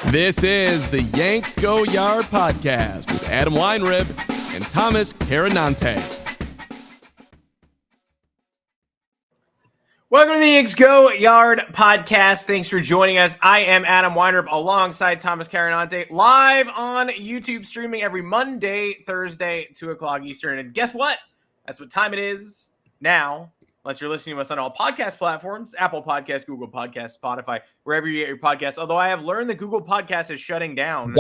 This is the Yanks Go Yard podcast with Adam Weinrib and Thomas Carannante. Welcome to the Yanks Go Yard podcast. Thanks for joining us. I am Adam Weinrib alongside Thomas Carannante, live on YouTube, streaming every Monday, Thursday, 2 o'clock Eastern. And guess what? That's what time it is now. Unless you're listening to us on all podcast platforms, Apple Podcasts, Google Podcasts, Spotify, wherever you get your podcasts. Although I have learned that Google Podcasts is shutting down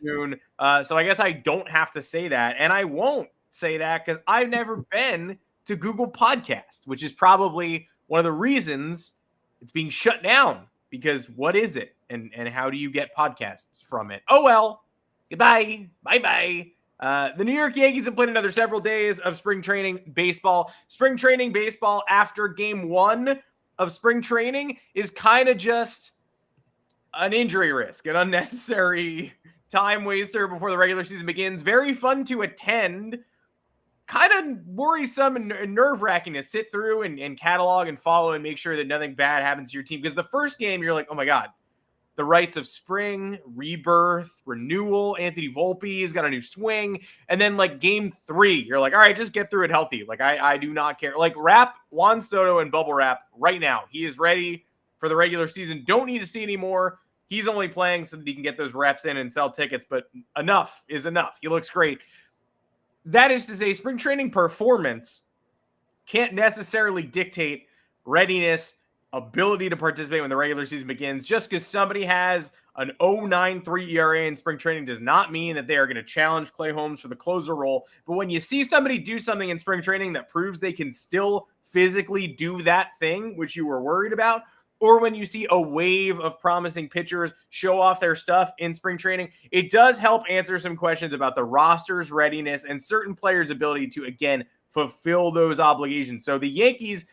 soon. So I guess I don't have to say that. And I won't say that because I've never been to Google Podcasts, which is probably one of the reasons it's being shut down. Because what is it? And how do you get podcasts from it? Oh, well. Goodbye. Bye-bye. The New York Yankees have played another several days of spring training baseball. Spring training baseball after game one of spring training is kind of just an injury risk, an unnecessary time waster before the regular season begins. Very fun to attend. Kind of worrisome and nerve-wracking to sit through and catalog and follow and make sure that nothing bad happens to your team. Because the first game, you're like, oh my God. The rites of spring, rebirth, renewal. Anthony Volpe's got a new swing. And then, like, game 3, you're like, all right, just get through it healthy. Like, I do not care. Like, wrap Juan Soto and bubble wrap right now. He is ready for the regular season. Don't need to see anymore. He's only playing so that he can get those reps in and sell tickets. But enough is enough. He looks great. That is to say, spring training performance can't necessarily dictate readiness, ability to participate when the regular season begins. Just because somebody has an 0.93 ERA in spring training does not mean that they are going to challenge Clay Holmes for the closer role. But when you see somebody do something in spring training that proves they can still physically do that thing, which you were worried about, or when you see a wave of promising pitchers show off their stuff in spring training, it does help answer some questions about the roster's readiness and certain players' ability to, again, fulfill those obligations. So the Yankees,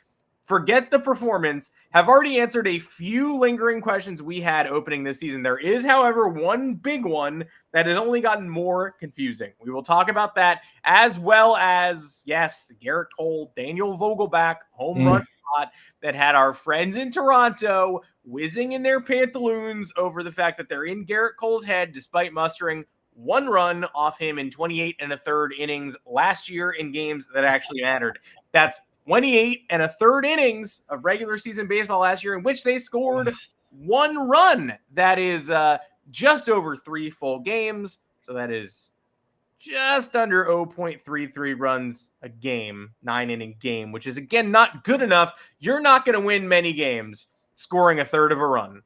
forget the performance, have already answered a few lingering questions we had opening this season. There is, however, one big one that has only gotten more confusing. We will talk about that, as well as, yes, Gerrit Cole, Daniel Vogelbach, home run shot that had our friends in Toronto whizzing in their pantaloons over the fact that they're in Gerrit Cole's head despite mustering one run off him in 28 1/3 innings last year in games that actually mattered. That's 28 1/3 innings of regular season baseball last year in which they scored one run. That is just over 3 full games. So that is just under 0.33 runs a game, 9-inning game, which is, again, not good enough. You're not going to win many games scoring a third of a run.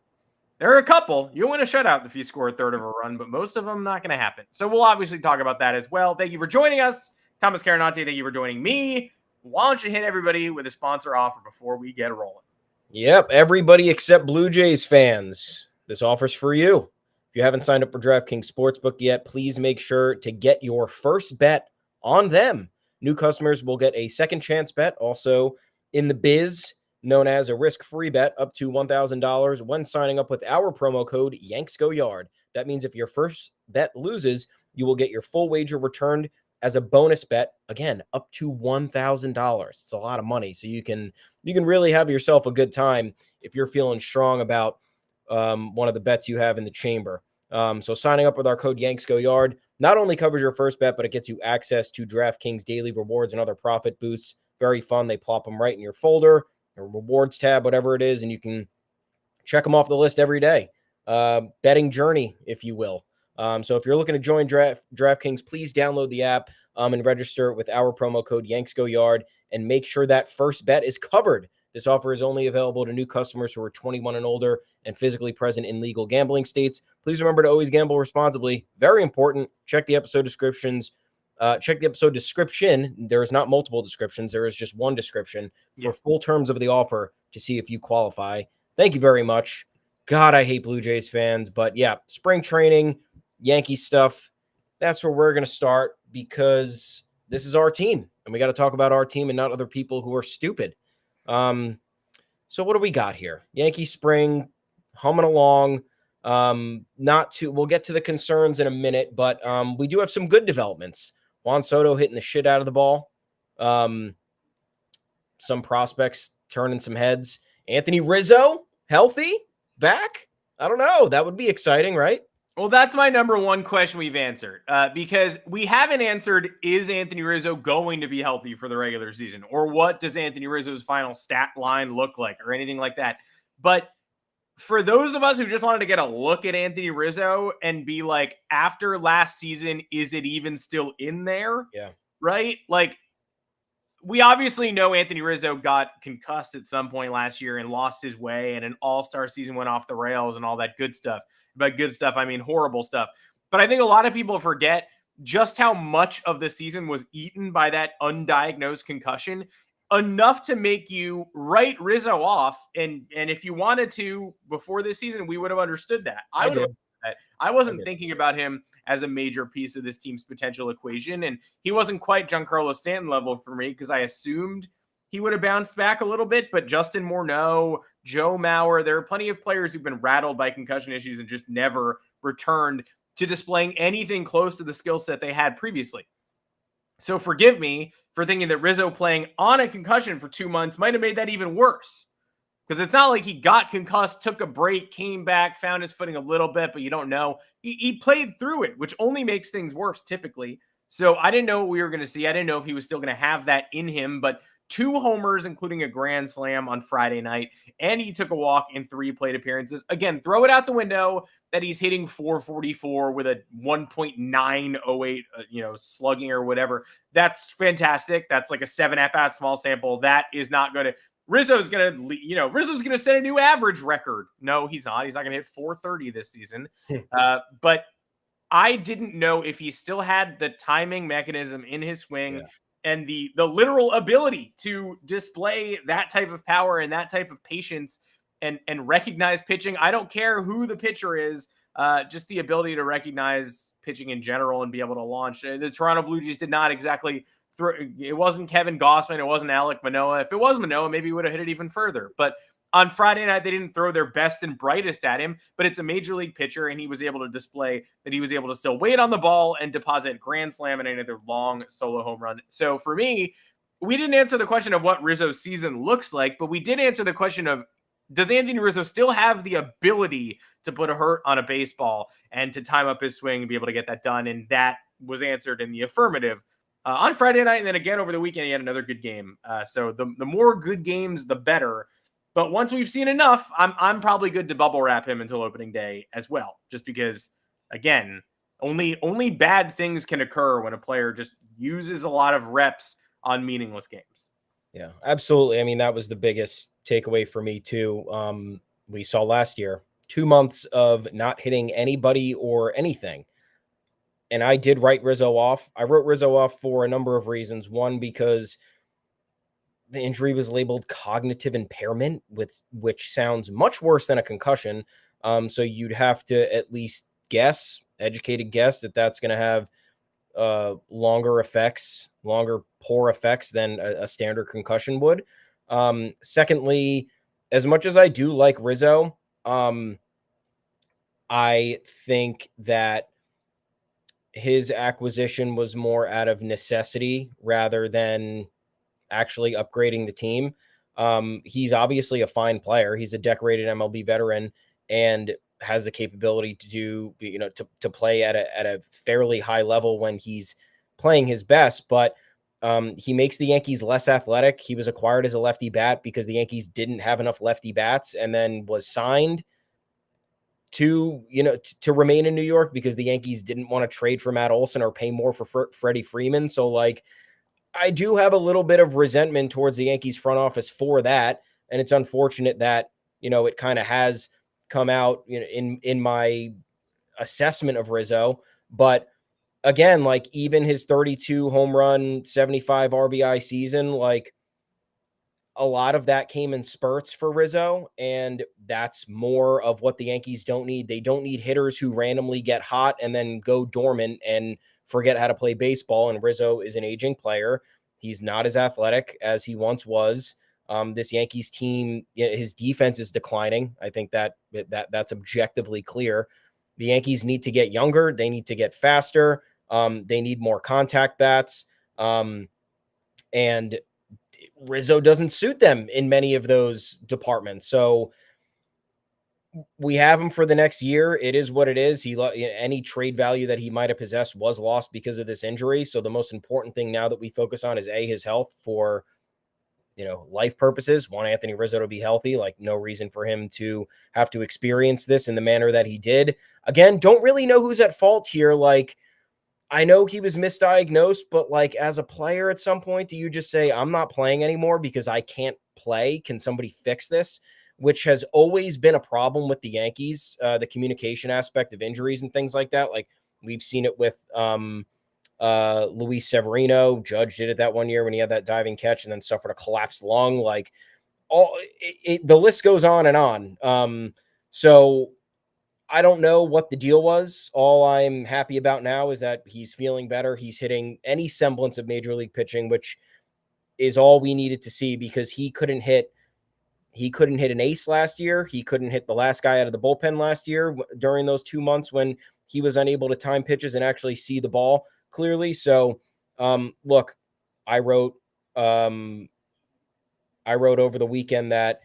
There are a couple. You'll win a shutout if you score a third of a run, but most of them not going to happen. So we'll obviously talk about that as well. Thank you for joining us. Thomas Carannante, thank you for joining me. Why don't you hit everybody with a sponsor offer before we get rolling? Yep, everybody except Blue Jays fans. This offer's for you. If you haven't signed up for DraftKings Sportsbook yet, please make sure to get your first bet on them. New customers will get a second chance bet, also in the biz, known as a risk-free bet up to $1,000 when signing up with our promo code YanksGoYard. That means if your first bet loses, you will get your full wager returned as a bonus bet, again, up to $1,000. It's a lot of money. So you can really have yourself a good time if you're feeling strong about one of the bets you have in the chamber. So signing up with our code YanksGoYard not only covers your first bet, but it gets you access to DraftKings daily rewards and other profit boosts. Very fun. They plop them right in your folder, or rewards tab, whatever it is, and you can check them off the list every day. Betting journey, if you will. So if you're looking to join DraftKings, please download the app and register with our promo code YanksGoYard and make sure that first bet is covered. This offer is only available to new customers who are 21 and older and physically present in legal gambling states. Please remember to always gamble responsibly. Very important. Check the episode descriptions. Check the episode description. There is not multiple descriptions. There is just one description for full terms of the offer to see if you qualify. Thank you very much. God, I hate Blue Jays fans. But yeah, spring training, Yankee stuff, that's where we're going to start because this is our team. And we got to talk about our team and not other people who are stupid. So what do we got here? Yankee spring, humming along. We'll get to the concerns in a minute, but we do have some good developments. Juan Soto hitting the shit out of the ball. Some prospects turning some heads. Anthony Rizzo, healthy, back. I don't know. That would be exciting, right? Well, that's my number one question we've answered because we haven't answered, is Anthony Rizzo going to be healthy for the regular season? Or what does Anthony Rizzo's final stat line look like or anything like that? But for those of us who just wanted to get a look at Anthony Rizzo and be like, after last season, is it even still in there? Yeah. Right? Like, we obviously know Anthony Rizzo got concussed at some point last year and lost his way, and an all-star season went off the rails and all that good stuff. By good stuff, I mean horrible stuff. But I think a lot of people forget just how much of the season was eaten by that undiagnosed concussion, enough to make you write Rizzo off. And if you wanted to before this season, we would have understood that. I would have understood that. I wasn't thinking about him as a major piece of this team's potential equation. And he wasn't quite Giancarlo Stanton level for me because I assumed he would have bounced back a little bit. But Justin Morneau, Joe Mauer, there are plenty of players who've been rattled by concussion issues and just never returned to displaying anything close to the skill set they had previously. So forgive me for thinking that Rizzo playing on a concussion for 2 months might have made that even worse. Because it's not like he got concussed, took a break, came back, found his footing a little bit, but you don't know. He played through it, which only makes things worse typically. So I didn't know what we were going to see. I didn't know if he was still going to have that in him, but 2 homers, including a grand slam on Friday night, and he took a walk in 3 plate appearances. Again, throw it out the window that he's hitting 444 with a 1.908, slugging or whatever. That's fantastic. That's like a 7 at-bat small sample. That is not going to Rizzo's going to set a new average record. No, he's not. He's not going to hit 430 this season. But I didn't know if he still had the timing mechanism in his swing and the literal ability to display that type of power and that type of patience and recognize pitching. I don't care who the pitcher is, just the ability to recognize pitching in general and be able to launch. The Toronto Blue Jays did not exactly it wasn't Kevin Gossman. It wasn't Alek Manoah. If it was Manoah, maybe he would have hit it even further. But on Friday night, they didn't throw their best and brightest at him, but it's a major league pitcher, and he was able to display that he was able to still wait on the ball and deposit grand slam and another long solo home run. So for me, we didn't answer the question of what Rizzo's season looks like, but we did answer the question of, does Anthony Rizzo still have the ability to put a hurt on a baseball and to time up his swing and be able to get that done? And that was answered in the affirmative. On Friday night, and then again over the weekend, he had another good game. So the more good games, the better. But once we've seen enough, I'm probably good to bubble wrap him until opening day as well. Just because, again, only bad things can occur when a player just uses a lot of reps on meaningless games. Yeah, absolutely. I mean, that was the biggest takeaway for me too. We saw last year 2 months of not hitting anybody or anything. And I did write Rizzo off. I wrote Rizzo off for a number of reasons. One, because the injury was labeled cognitive impairment, which sounds much worse than a concussion. So you'd have to at least educated guess that that's going to have longer poor effects than a standard concussion would. Secondly, as much as I do like Rizzo, I think that his acquisition was more out of necessity rather than actually upgrading the team. He's obviously a fine player. He's a decorated MLB veteran and has the capability to do, to play at a fairly high level when he's playing his best, but he makes the Yankees less athletic. He was acquired as a lefty bat because the Yankees didn't have enough lefty bats, and then was signed to remain in New York because the Yankees didn't want to trade for Matt Olson or pay more for Freddie Freeman. So I do have a little bit of resentment towards the Yankees front office for that. And it's unfortunate that, it kind of has come out in my assessment of Rizzo. But again, even his 32 home run, 75 RBI season, a lot of that came in spurts for Rizzo, and that's more of what the Yankees don't need. They don't need hitters who randomly get hot and then go dormant and forget how to play baseball. And Rizzo is an aging player. He's not as athletic as he once was. This Yankees team, his defense is declining. I think that's objectively clear. The Yankees need to get younger. They need to get faster. They need more contact bats. And Rizzo doesn't suit them in many of those departments. So we have him for the next year. It is what it is. Any trade value that he might have possessed was lost because of this injury. So the most important thing now that we focus on is his health for, life purposes. Want Anthony Rizzo to be healthy. Like, no reason for him to have to experience this in the manner that he did. Again, don't really know who's at fault here. Like, I know he was misdiagnosed, but like, as a player at some point, do you just say, I'm not playing anymore because I can't play? Can somebody fix this? Which has always been a problem with the Yankees, the communication aspect of injuries and things like that. Like, we've seen it with Luis Severino. Judge did it that one year when he had that diving catch and then suffered a collapsed lung. Like, the list goes on and on. So I don't know what the deal was. All I'm happy about now is that he's feeling better. He's hitting any semblance of major league pitching, which is all we needed to see, because he couldn't hit an ace last year. He couldn't hit the last guy out of the bullpen last year during those 2 months when he was unable to time pitches and actually see the ball clearly. So, look, I wrote over the weekend that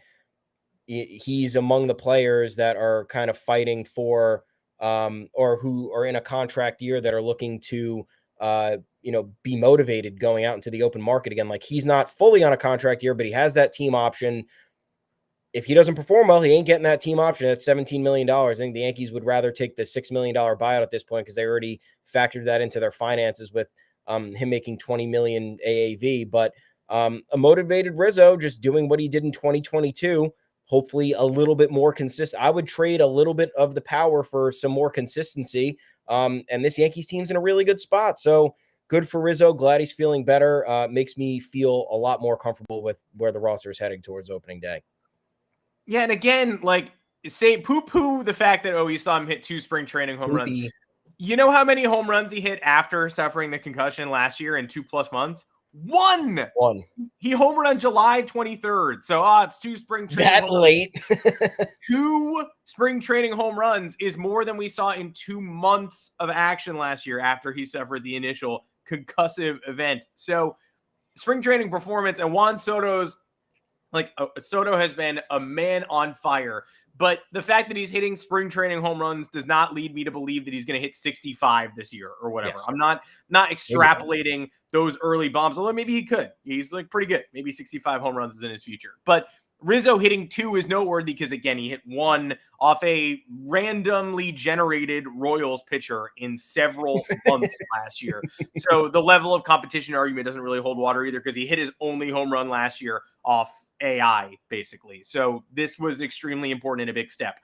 he's among the players that are kind of fighting for, or who are in a contract year that are looking to, be motivated going out into the open market again. Like, he's not fully on a contract year, but he has that team option. If he doesn't perform well, he ain't getting that team option at $17 million. I think the Yankees would rather take the $6 million buyout at this point, because they already factored that into their finances with him making $20 million AAV. But a motivated Rizzo just doing what he did in 2022, hopefully a little bit more consistent. I would trade a little bit of the power for some more consistency. And this Yankees team's in a really good spot. So good for Rizzo. Glad he's feeling better. Makes me feel a lot more comfortable with where the roster is heading towards opening day. Yeah, and again, like, say poo-poo the fact that, we saw him hit 2 spring training home runs. You know how many home runs he hit after suffering the concussion last year in 2+ months? One. He homered on July 23rd. So, it's 2 spring training that late. 2 spring training home runs is more than we saw in 2 months of action last year after he suffered the initial concussive event. So, spring training performance, and Juan Soto's, Soto has been a man on fire. But the fact that he's hitting spring training home runs does not lead me to believe that he's going to hit 65 this year or whatever. Yes. I'm not extrapolating those early bombs, although maybe he could. He's pretty good. Maybe 65 home runs is in his future. But Rizzo hitting 2 is noteworthy because, again, he hit 1 off a randomly generated Royals pitcher in several months last year. So the level of competition argument doesn't really hold water either, because he hit his only home run last year off AI, basically. So this was extremely important and a big step.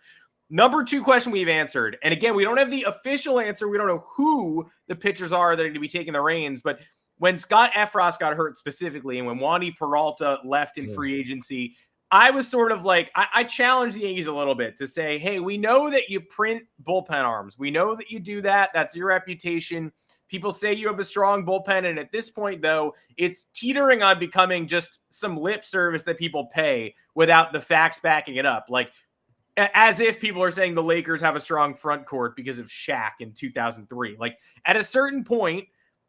Number 2 question we've answered. And again, we don't have the official answer. We don't know who the pitchers are that are going to be taking the reins. But when Scott Efros got hurt specifically, and when Wandy Peralta left in free agency, I was sort of like, I challenged the Yankees a little bit to say, hey, we know that you print bullpen arms. We know that you do that. That's your reputation. People say you have a strong bullpen, and at this point, though, it's teetering on becoming just some lip service that people pay without the facts backing it up. Like, as if people are saying the Lakers have a strong front court because of Shaq in 2003. Like, at a certain point,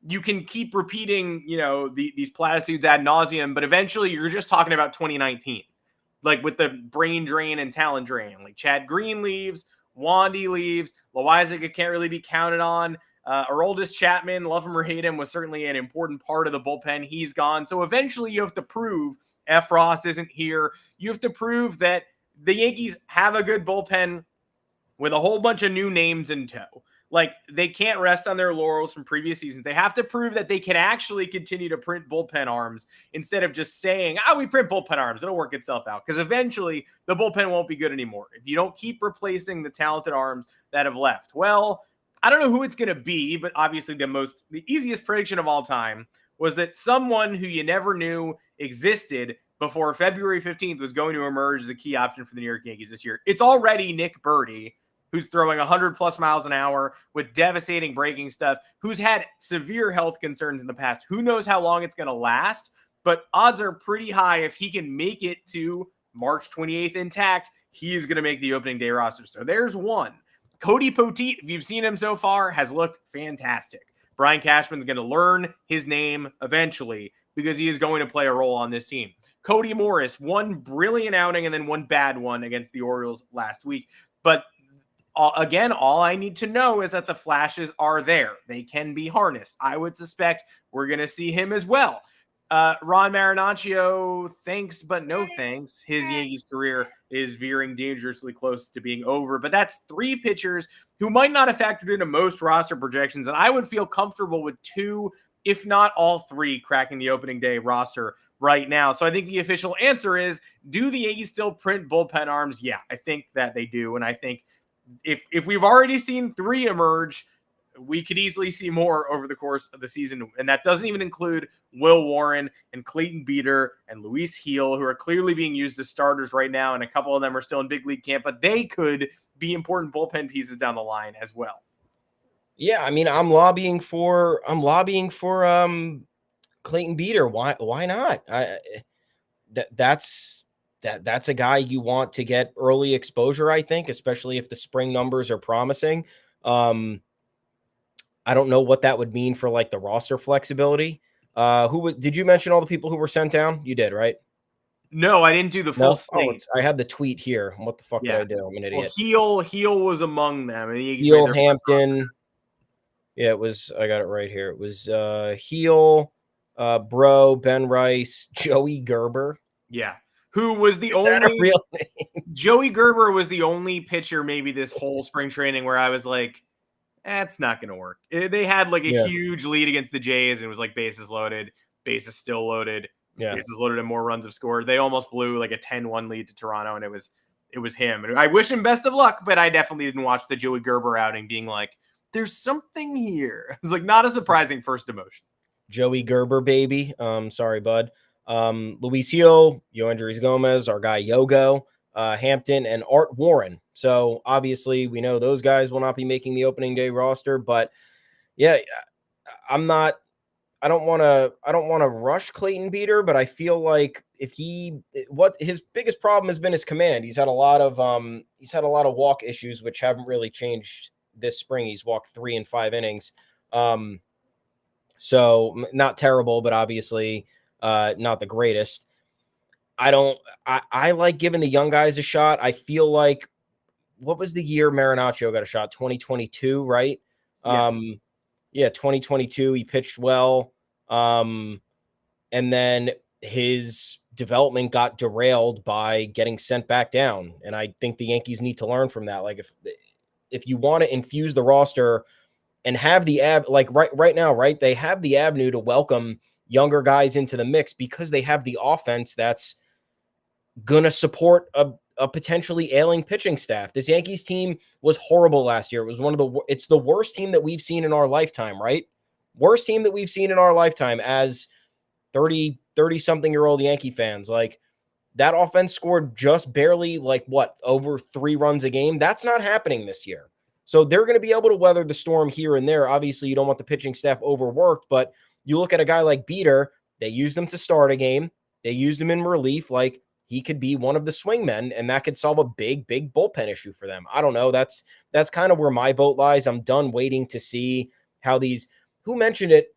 you can keep repeating, these platitudes ad nauseum, but eventually you're just talking about 2019. Like, with the brain drain and talent drain. Like, Chad Green leaves, Wandy leaves, Loizaga can't really be counted on. Aroldis Chapman, love him or hate him, was certainly an important part of the bullpen. He's gone. So eventually you have to prove Efros isn't here. You have to prove that the Yankees have a good bullpen with a whole bunch of new names in tow. Like, they can't rest on their laurels from previous seasons. They have to prove that they can actually continue to print bullpen arms instead of just saying, we print bullpen arms. It'll work itself out. Because eventually the bullpen won't be good anymore if you don't keep replacing the talented arms that have left. Well, I don't know who it's going to be, but obviously the easiest prediction of all time was that someone who you never knew existed before February 15th was going to emerge as a key option for the New York Yankees this year. It's already Nick Birdy, who's throwing 100+ miles an hour with devastating breaking stuff, who's had severe health concerns in the past. Who knows how long it's going to last, but odds are pretty high if he can make it to March 28th intact, he is going to make the opening day roster. So there's one. Cody Poteet, if you've seen him so far, has looked fantastic. Brian Cashman's going to learn his name eventually because he is going to play a role on this team. Cody Morris, one brilliant outing and then one bad one against the Orioles last week. But again, all I need to know is that the flashes are there. They can be harnessed. I would suspect we're going to see him as well. Ron Marinaccio, thanks, but no thanks. His Yankees career is veering dangerously close to being over. But that's 3 pitchers who might not have factored into most roster projections. And I would feel comfortable with 2, if not all 3, cracking the opening day roster right now. So I think the official answer is, do the Yankees still print bullpen arms? Yeah, I think that they do. And I think if we've already seen 3 emerge, we could easily see more over the course of the season. And that doesn't even include Will Warren and Clayton Beeter and Luis Heel, who are clearly being used as starters right now. And a couple of them are still in big league camp, but they could be important bullpen pieces down the line as well. Yeah, I mean, I'm lobbying for Clayton Beeter. Why not? That's a guy you want to get early exposure, I think, especially if the spring numbers are promising. I don't know what that would mean for like the roster flexibility. Did you mention all the people who were sent down? You did, right? No, I didn't do the full slate. I had the tweet here. What the fuck did I do? I'm an idiot. Well, Heel was among them. And Heel, Hampton. Yeah, it was. I got it right here. It was Heel, Bro, Ben Rice, Joey Gerber. Yeah. Who was the only real name? Joey Gerber was the only pitcher maybe this whole spring training where I was like, that's not going to work. They had like a huge lead against the Jays, and it was like bases loaded, bases still loaded, bases loaded, and more runs have scored. They almost blew like a 10-1 lead to Toronto, and it was him. And I wish him best of luck, but I definitely didn't watch the Joey Gerber outing being like, there's something here. It's like not a surprising first emotion. Joey Gerber, baby. Sorry, bud. Luis Heel, Yoendrys Gomez, our guy Yogo, Hampton, and Art Warren. So obviously we know those guys will not be making the opening day roster, but yeah, I don't want to rush Clayton Beeter, but I feel like what his biggest problem has been his command. He's had a lot of walk issues, which haven't really changed this spring. He's walked 3 and 5 innings. So not terrible, but obviously not the greatest. I like giving the young guys a shot. I feel like, what was the year Marinaccio got a shot? 2022, right? Yes. 2022. He pitched well. And then his development got derailed by getting sent back down. And I think the Yankees need to learn from that. Like if you want to infuse the roster and have the right now, right? They have the avenue to welcome younger guys into the mix because they have the offense that's going to support a potentially ailing pitching staff. This Yankees team was horrible last year. It was it's the worst team that we've seen in our lifetime, right? Worst team that we've seen in our lifetime as 30 something year old Yankee fans. Like, that offense scored just barely over 3 runs a game. That's not happening this year. So they're going to be able to weather the storm here and there. Obviously, you don't want the pitching staff overworked, but you look at a guy like Beeter, they used him to start a game. They used him in relief. Like, he could be one of the swingmen, and that could solve a big bullpen issue for them. I don't know. That's kind of where my vote lies. I'm done waiting to see how these, who mentioned it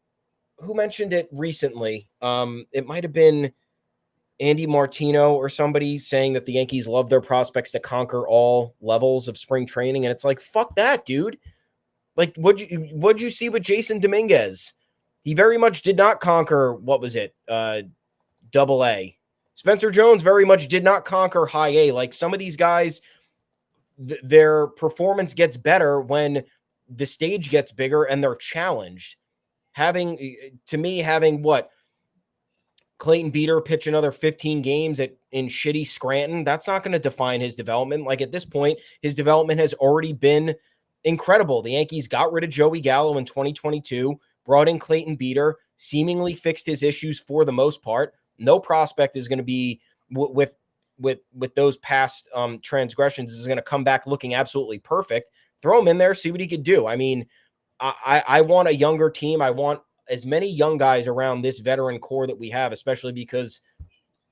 recently? It might have been Andy Martino or somebody saying that the Yankees love their prospects to conquer all levels of spring training. And it's like, fuck that, dude. Like, what'd you see with Jason Dominguez? He very much did not conquer, what was it? Double A. Spencer Jones very much did not conquer high A. Like, some of these guys, their performance gets better when the stage gets bigger and they're challenged. Having what? Clayton Beeter pitch another 15 games in shitty Scranton, that's not going to define his development. Like, at this point, his development has already been incredible. The Yankees got rid of Joey Gallo in 2022, brought in Clayton Beeter, seemingly fixed his issues for the most part. No prospect is going to be with those past transgressions is going to come back looking absolutely perfect. Throw him in there, see what he could do. I mean, I want a younger team. I want as many young guys around this veteran core that we have, especially because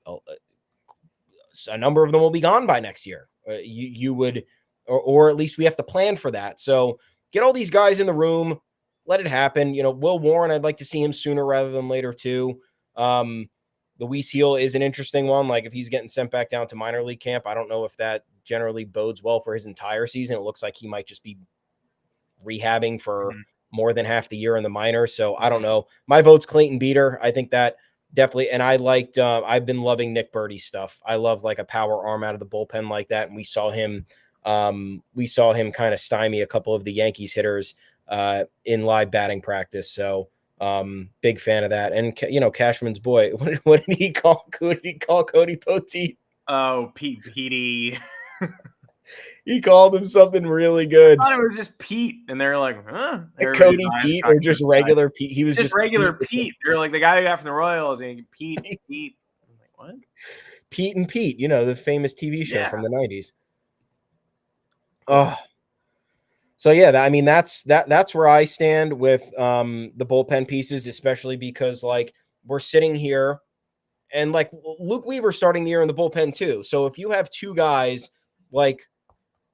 a number of them will be gone by next year. You would, or at least we have to plan for that. So get all these guys in the room, let it happen. You know, Will Warren, I'd like to see him sooner rather than later too. Luis Heel is an interesting one. Like, if he's getting sent back down to minor league camp, I don't know if that generally bodes well for his entire season. It looks like he might just be rehabbing for more than half the year in the minors. So I don't know. My vote's Clayton Beeter. I think that definitely. And I liked, I've been loving Nick Birdie's stuff. I love like a power arm out of the bullpen like that. And we saw him kind of stymie a couple of the Yankees hitters in live batting practice. So big fan of that. And, Cashman's boy, what did he call Cody Poteet? Oh, Petey. He called him something really good. I thought it was just Pete, and they're like, huh? Cody Pete or just regular Pete? He was just regular Pete. They're like the guy who got from the Royals, and Pete. I'm like, what? Pete and Pete, the famous TV show from the 90s. Oh, so yeah, that's where I stand with the bullpen pieces, especially because like we're sitting here and like Luke Weaver starting the year in the bullpen too. So if you have two guys like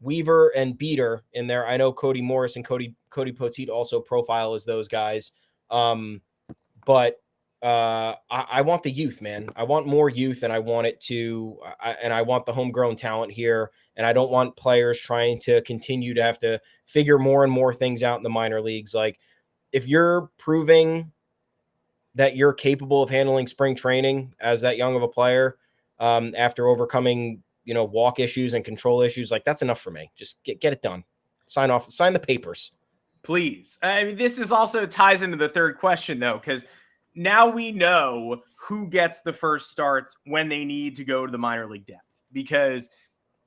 Weaver and Beeter in there, I know Cody Morris and Cody Poteet also profile as those guys. But I want the youth, man. I want more youth, and I want it to, and I want the homegrown talent here. And I don't want players trying to continue to have to figure more and more things out in the minor leagues. Like if you're proving that you're capable of handling spring training as that young of a player, after overcoming, walk issues and control issues, like that's enough for me. Just get it done. Sign the papers. Please. I mean, this is also ties into the third question though, because now we know who gets the first starts when they need to go to the minor league depth, because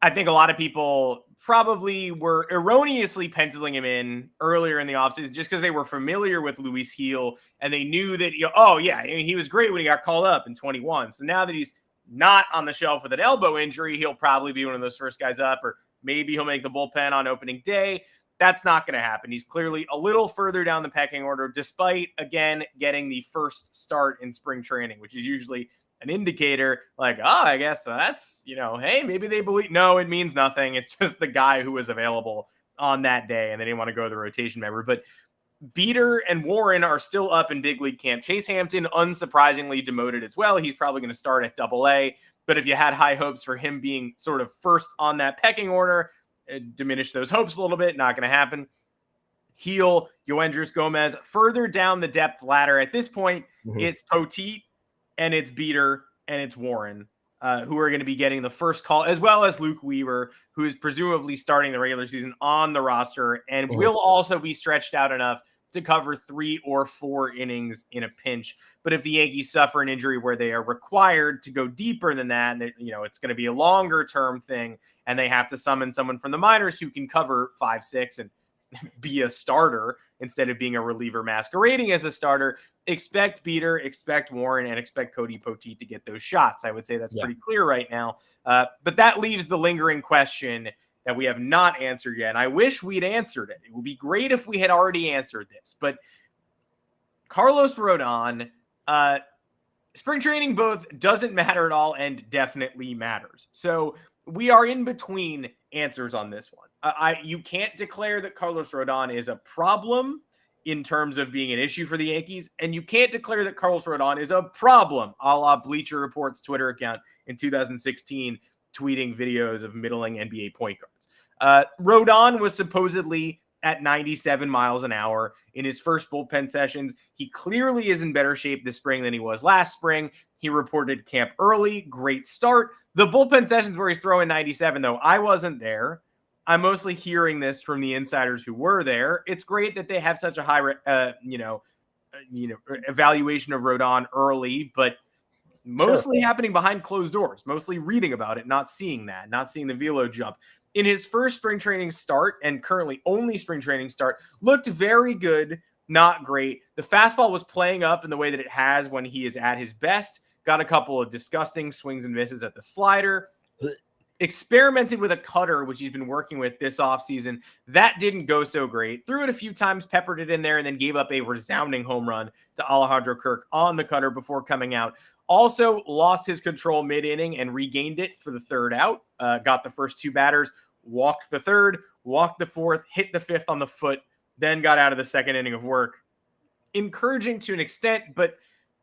I think a lot of people probably were erroneously penciling him in earlier in the offseason just because they were familiar with Luis Gil and they knew that, he was great when he got called up in 21. So now that he's not on the shelf with an elbow injury, he'll probably be one of those first guys up, or maybe he'll make the bullpen on opening day. That's not going to happen. He's clearly a little further down the pecking order, despite, again, getting the first start in spring training, which is usually an indicator like, I guess that's, hey, maybe they believe. No, it means nothing. It's just the guy who was available on that day, and they didn't want to go to the rotation member. But Beeter and Warren are still up in big league camp. Chase Hampton, unsurprisingly, demoted as well. He's probably going to start at Double-A. But if you had high hopes for him being sort of first on that pecking order, diminish those hopes a little bit. Not going to happen. Gil, Yoendris Gomez, further down the depth ladder. At this point, it's Poteet, and it's Beeter, and it's Warren, who are going to be getting the first call, as well as Luke Weaver, who is presumably starting the regular season on the roster and will also be stretched out enough to cover 3 or 4 innings in a pinch. But if the Yankees suffer an injury where they are required to go deeper than that, and it's going to be a longer term thing, and they have to summon someone from the minors who can cover 5-6 and be a starter instead of being a reliever masquerading as a starter, expect Beeter, expect Warren, and expect Cody Poteet to get those shots. I would say that's pretty clear right now. But that leaves the lingering question that we have not answered yet. And I wish we'd answered it. It would be great if we had already answered this. But Carlos Rodon, spring training both doesn't matter at all and definitely matters. So we are in between answers on this one. You can't declare that Carlos Rodon is a problem in terms of being an issue for the Yankees, and you can't declare that Carlos Rodon is a problem, a la Bleacher Report's Twitter account in 2016, tweeting videos of middling NBA point guards. Rodon was supposedly at 97 miles an hour in his first bullpen sessions. He clearly is in better shape this spring than he was last spring. He reported camp early, great start. The bullpen sessions where he's throwing 97, though, I wasn't there. I'm mostly hearing this from the insiders who were there. It's great that they have such a high, evaluation of Rodon early, but mostly happening behind closed doors, mostly reading about it, not seeing the velo jump. In his first spring training start, and currently only spring training start, looked very good, not great. The fastball was playing up in the way that it has when he is at his best. Got a couple of disgusting swings and misses at the slider. Experimented with a cutter, which he's been working with this offseason. That didn't go so great. Threw it a few times, peppered it in there, and then gave up a resounding home run to Alejandro Kirk on the cutter before coming out. Also lost his control mid-inning and regained it for the third out. Got the first 2 batters, walked the third, walked the fourth, hit the fifth on the foot, then got out of the second inning of work. Encouraging to an extent, but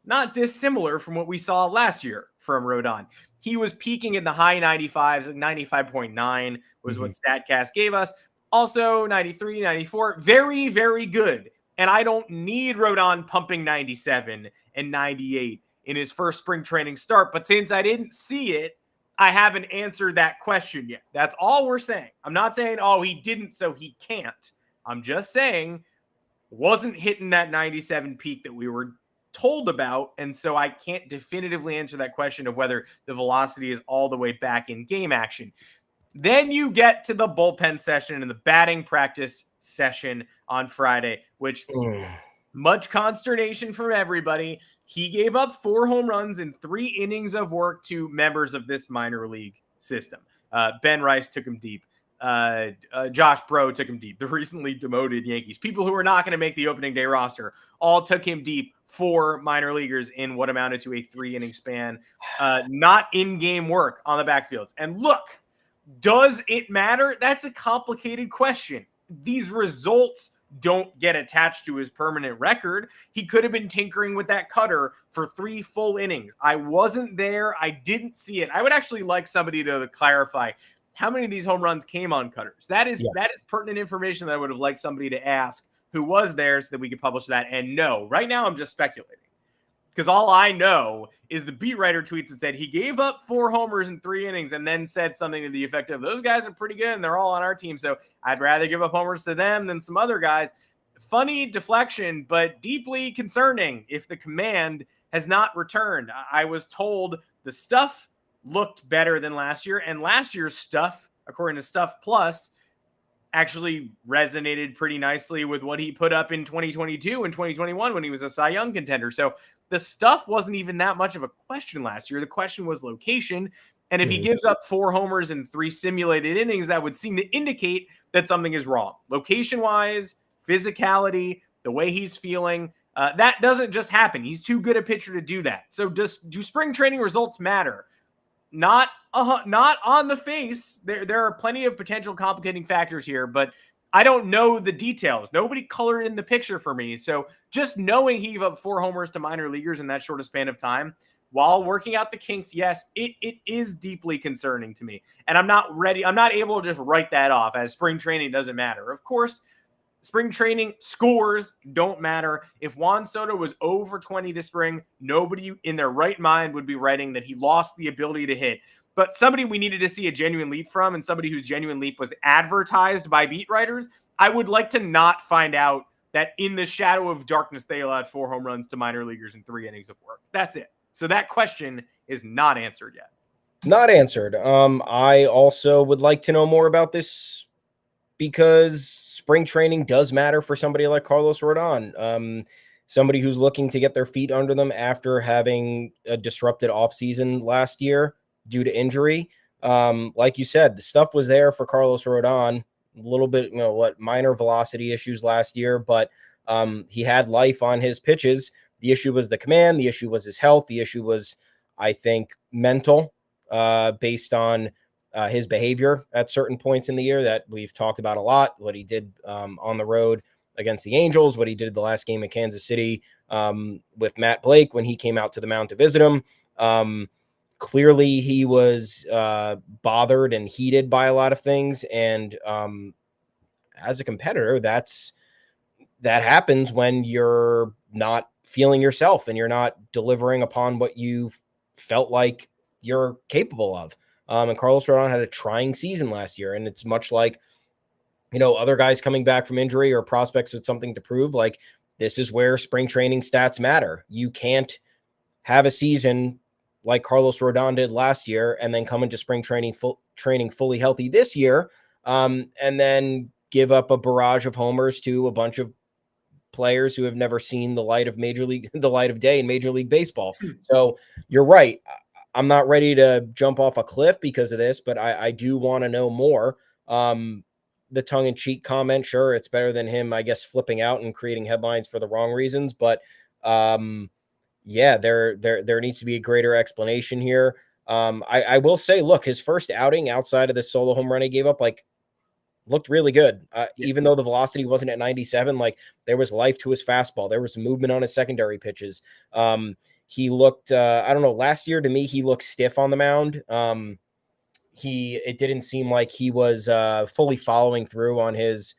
not dissimilar from what we saw last year from Rodon. he was peaking in the high 95s, like 95.9 was what StatCast gave us. Also 93, 94, very, very good. And I don't need Rodon pumping 97 and 98 in his first spring training start. But since I didn't see it, I haven't answered that question yet. That's all we're saying. I'm not saying, oh, he didn't, so he can't. I'm just saying wasn't hitting that 97 peak that we were told about. And so I can't definitively answer that question of whether the velocity is all the way back in game action. Then you get to the bullpen session and the batting practice session on Friday, which much consternation from everybody. He gave up 4 home runs in 3 innings of work to members of this minor league system. Ben Rice took him deep. Josh Bro took him deep. The recently demoted Yankees, people who are not going to make the opening day roster, all took him deep. 4 minor leaguers in what amounted to a 3-inning span. Not in-game work on the backfields. And look, does it matter? That's a complicated question. These results don't get attached to his permanent record. He could have been tinkering with that cutter for 3 full innings. I wasn't there. I didn't see it. I would actually like somebody to clarify how many of these home runs came on cutters. That is pertinent information that I would have liked somebody to ask who was there so that we could publish that. And no, right now I'm just speculating. Because all I know is the beat writer tweets that said he gave up 4 homers in 3 innings and then said something to the effect of, those guys are pretty good and they're all on our team, so I'd rather give up homers to them than some other guys. Funny deflection, but deeply concerning if the command has not returned. I was told the stuff looked better than last year, and last year's stuff, according to Stuff Plus, actually resonated pretty nicely with what he put up in 2022 and 2021 when he was a Cy Young contender. So the stuff wasn't even that much of a question last year. The question was location. And if he gives up 4 homers in 3 simulated innings, that would seem to indicate that something is wrong. Location-wise, physicality, the way he's feeling, that doesn't just happen. He's too good a pitcher to do that. So do spring training results matter? Not on the face. There are plenty of potential complicating factors here, but I don't know the details. Nobody colored in the picture for me. So just knowing he gave up 4 homers to minor leaguers in that short a span of time while working out the kinks, yes, it is deeply concerning to me. And I'm not ready. I'm not able to just write that off as spring training doesn't matter. Of course, spring training scores don't matter. If Juan Soto was over 20 this spring, nobody in their right mind would be writing that he lost the ability to hit. But somebody we needed to see a genuine leap from, and somebody whose genuine leap was advertised by beat writers, I would like to not find out that in the shadow of darkness, they allowed 4 home runs to minor leaguers in 3 innings of work. That's it. So that question is not answered yet. Not answered. I also would like to know more about this because spring training does matter for somebody like Carlos Rodon. Somebody who's looking to get their feet under them after having a disrupted offseason last year due to injury. Like you said, the stuff was there for Carlos Rodon, a little bit, minor velocity issues last year, but he had life on his pitches. The issue was the command. The issue was his health. The issue was, I think, mental, based on his behavior at certain points in the year that we've talked about a lot, what he did on the road against the Angels, what he did the last game in Kansas City with Matt Blake when he came out to the mound to visit him. Clearly he was bothered and heated by a lot of things. And as a competitor, that happens when you're not feeling yourself and you're not delivering upon what you felt like you're capable of. And Carlos Rodon had a trying season last year. And it's much like, other guys coming back from injury or prospects with something to prove. Like, this is where spring training stats matter. You can't have a season like Carlos Rodon did last year and then come into spring training fully healthy this year, and then give up a barrage of homers to a bunch of players who have never seen the light of day in Major League Baseball. So you're right. I'm not ready to jump off a cliff because of this, but I do want to know more. The tongue-in-cheek comment, sure, it's better than him, I guess, flipping out and creating headlines for the wrong reasons. But yeah, there needs to be a greater explanation here. I will say, look, his first outing outside of the solo home run he gave up, looked really good. Even though the velocity wasn't at 97, there was life to his fastball. There was movement on his secondary pitches. He looked, I don't know, last year to me, he looked stiff on the mound. It didn't seem like he was fully following through on his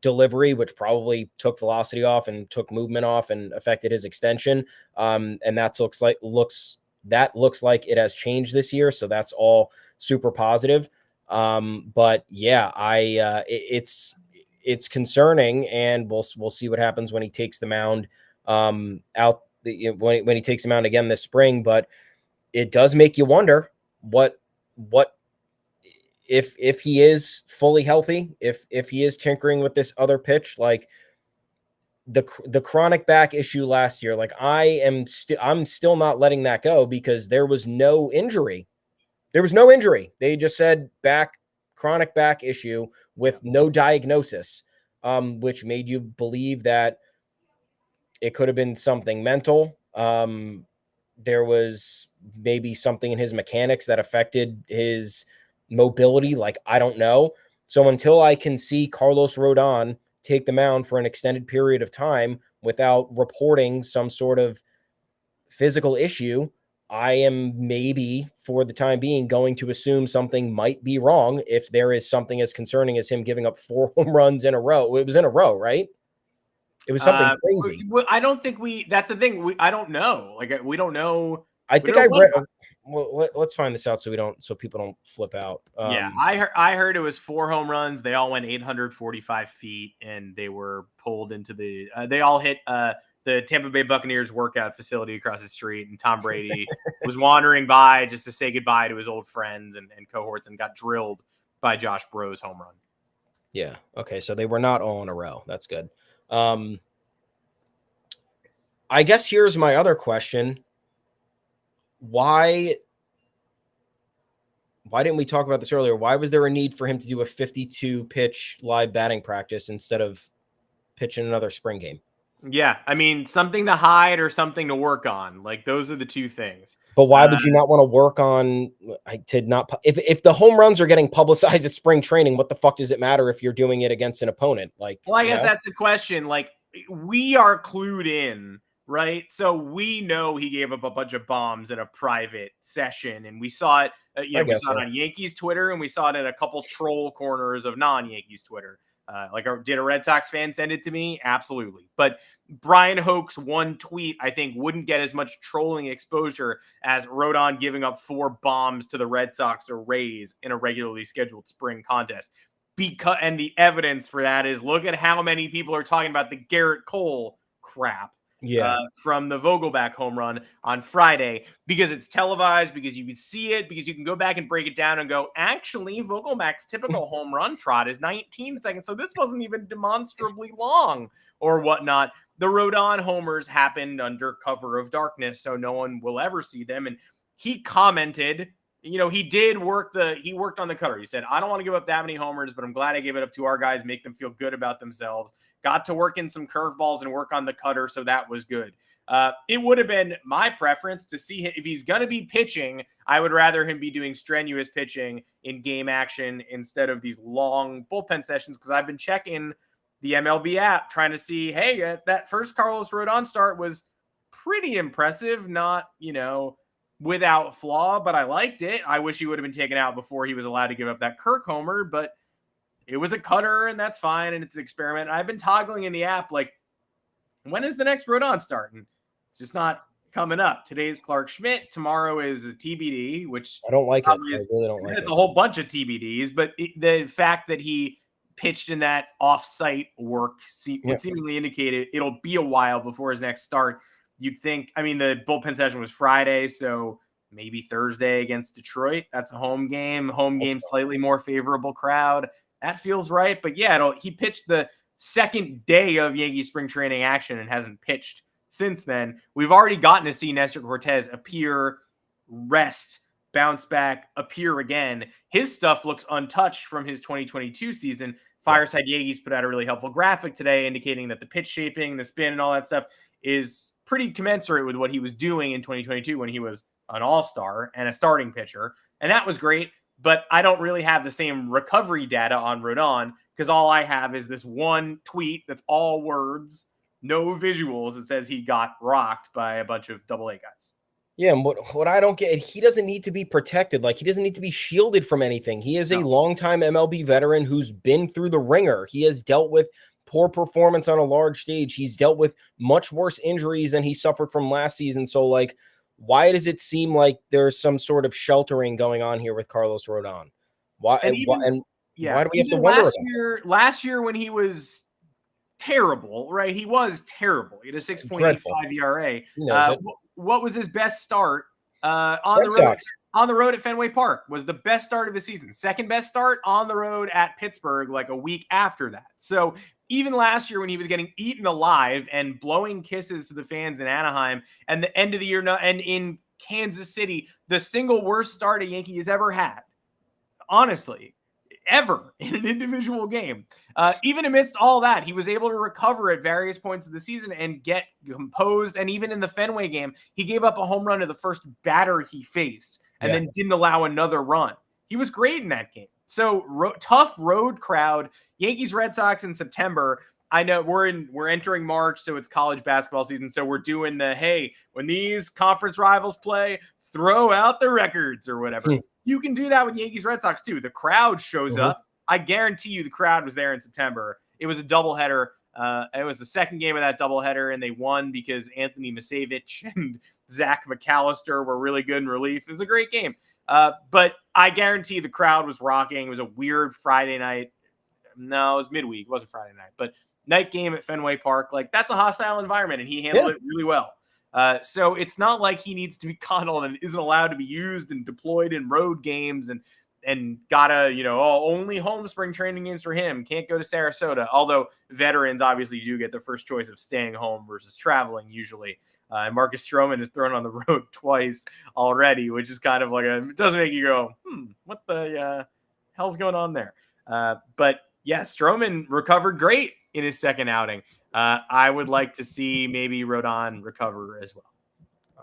delivery, which probably took velocity off and took movement off and affected his extension. And that looks like it has changed this year. So that's all super positive. But yeah, it's concerning, and we'll see what happens when he takes the mound out when he takes the mound again this spring. But it does make you wonder what if he is fully healthy, if he is tinkering with this other pitch, like the chronic back issue last year, like I'm still not letting that go, because there was no injury. They just said chronic back issue with no diagnosis, which made you believe that it could have been something mental. There was maybe something in his mechanics that affected his mobility. Like, I don't know. So until I can see Carlos Rodon take the mound for an extended period of time without reporting some sort of physical issue, I am maybe, for the time being, going to assume something might be wrong if there is something as concerning as him giving up 4 home runs in a row. It was in a row, right? It was something crazy. I don't think that's the thing. I don't know. Like, we don't know. I think I read. Well, let's find this out so people don't flip out. Yeah, I heard it was 4 home runs. They all went 845 feet, and they were pulled into the. They all hit the Tampa Bay Buccaneers workout facility across the street, and Tom Brady was wandering by just to say goodbye to his old friends and cohorts, and got drilled by Josh Bro's home run. Yeah. Okay. So they were not all in a row. That's good. I guess here's my other question. Why didn't we talk about this earlier? Why was there a need for him to do a 52 pitch live batting practice instead of pitching another spring game? Yeah, I mean, something to hide or something to work on. Like, those are the two things. But why would you not want to work on if the home runs are getting publicized at spring training, what the fuck does it matter if you're doing it against an opponent? Like, well, I guess that's the question. Like, we are clued in, right? So we know he gave up a bunch of bombs in a private session, and we saw it. We saw it on Yankees Twitter, and we saw it in a couple troll corners of non-Yankees Twitter. Did a Red Sox fan send it to me? Absolutely. But Brian Hoke's one tweet, I think, wouldn't get as much trolling exposure as Rodon giving up 4 bombs to the Red Sox or Rays in a regularly scheduled spring contest. And the evidence for that is, look at how many people are talking about the Gerrit Cole crap. From the Vogelback home run on Friday, because it's televised, because you can see it, because you can go back and break it down and go, actually, Vogelback's typical home run trot is 19 seconds. So this wasn't even demonstrably long or whatnot. The Rodon homers happened under cover of darkness, so no one will ever see them. And he commented, he worked on the cutter. He said, I don't want to give up that many homers, but I'm glad I gave it up to our guys, make them feel good about themselves. Got to work in some curveballs and work on the cutter, so that was good. It would have been my preference to see him. If he's going to be pitching, I would rather him be doing strenuous pitching in game action instead of these long bullpen sessions, because I've been checking the MLB app trying to see, hey, that first Carlos Rodon start was pretty impressive. Not, without flaw, but I liked it. I wish he would have been taken out before he was allowed to give up that Kirk homer, but it was a cutter, and that's fine, and it's an experiment. I've been toggling in the app, like, when is the next Rodon starting? It's just not coming up. Today's Clark Schmidt. Tomorrow is a TBD, which I don't like it. I really don't like it. It's a whole bunch of TBDs, but the fact that he pitched in that off-site work would seemingly indicate it'll be a while before his next start. You'd think, the bullpen session was Friday, so maybe Thursday against Detroit. That's a home game. Slightly more favorable crowd. That feels right. But yeah, he pitched the second day of Yankee spring training action and hasn't pitched since then. We've already gotten to see Nestor Cortez appear, rest, bounce back, appear again. His stuff looks untouched from his 2022 season. Fireside Yankees put out a really helpful graphic today indicating that the pitch shaping, the spin, and all that stuff is pretty commensurate with what he was doing in 2022 when he was an all-star and a starting pitcher. And that was great. But I don't really have the same recovery data on Rodon, because all I have is this one tweet that's all words no visuals. It says he got rocked by a bunch of AA guys. Yeah, and what I don't get, he doesn't need to be protected. Like, he doesn't need to be shielded from anything. He is a longtime MLB veteran who's been through the ringer. He has dealt with poor performance on a large stage. He's dealt with much worse injuries than he suffered from last season. So, like, why does it seem like there's some sort of sheltering going on here with Carlos Rodon? Why do we have to wonder about it? Last year when he was terrible, right? He was terrible. He had a 6.85 ERA. What was his best start on the road at Fenway Park? Was the best start of his season. Second best start on the road at Pittsburgh, like a week after that. So even last year when he was getting eaten alive and blowing kisses to the fans in Anaheim, and the end of the year and in Kansas City, the single worst start a Yankee has ever had, honestly, ever in an individual game. Even amidst all that, he was able to recover at various points of the season and get composed. And even in the Fenway game, he gave up a home run to the first batter he faced and then didn't allow another run. He was great in that game. So tough road crowd. Yankees, Red Sox in September. I know we're entering March, so it's college basketball season. So we're doing hey, when these conference rivals play, throw out the records or whatever. You can do that with Yankees Red Sox too. The crowd shows up. I guarantee you the crowd was there in September. It was a doubleheader. It was the second game of that doubleheader, and they won because Anthony Misevich and Zach McAllister were really good in relief. It was a great game. But I guarantee the crowd was rocking. It was a weird Friday night. No, it was midweek. It wasn't Friday night, but night game at Fenway Park. Like, that's a hostile environment, and he handled it really well. So it's not like he needs to be coddled and isn't allowed to be used and deployed in road games and gotta, only home spring training games for him. Can't go to Sarasota. Although veterans obviously do get the first choice of staying home versus traveling usually. And Marcus Stroman is thrown on the road twice already, which is kind of like it doesn't make you go, what the hell's going on there? But yeah, Stroman recovered great in his second outing. I would like to see maybe Rodon recover as well.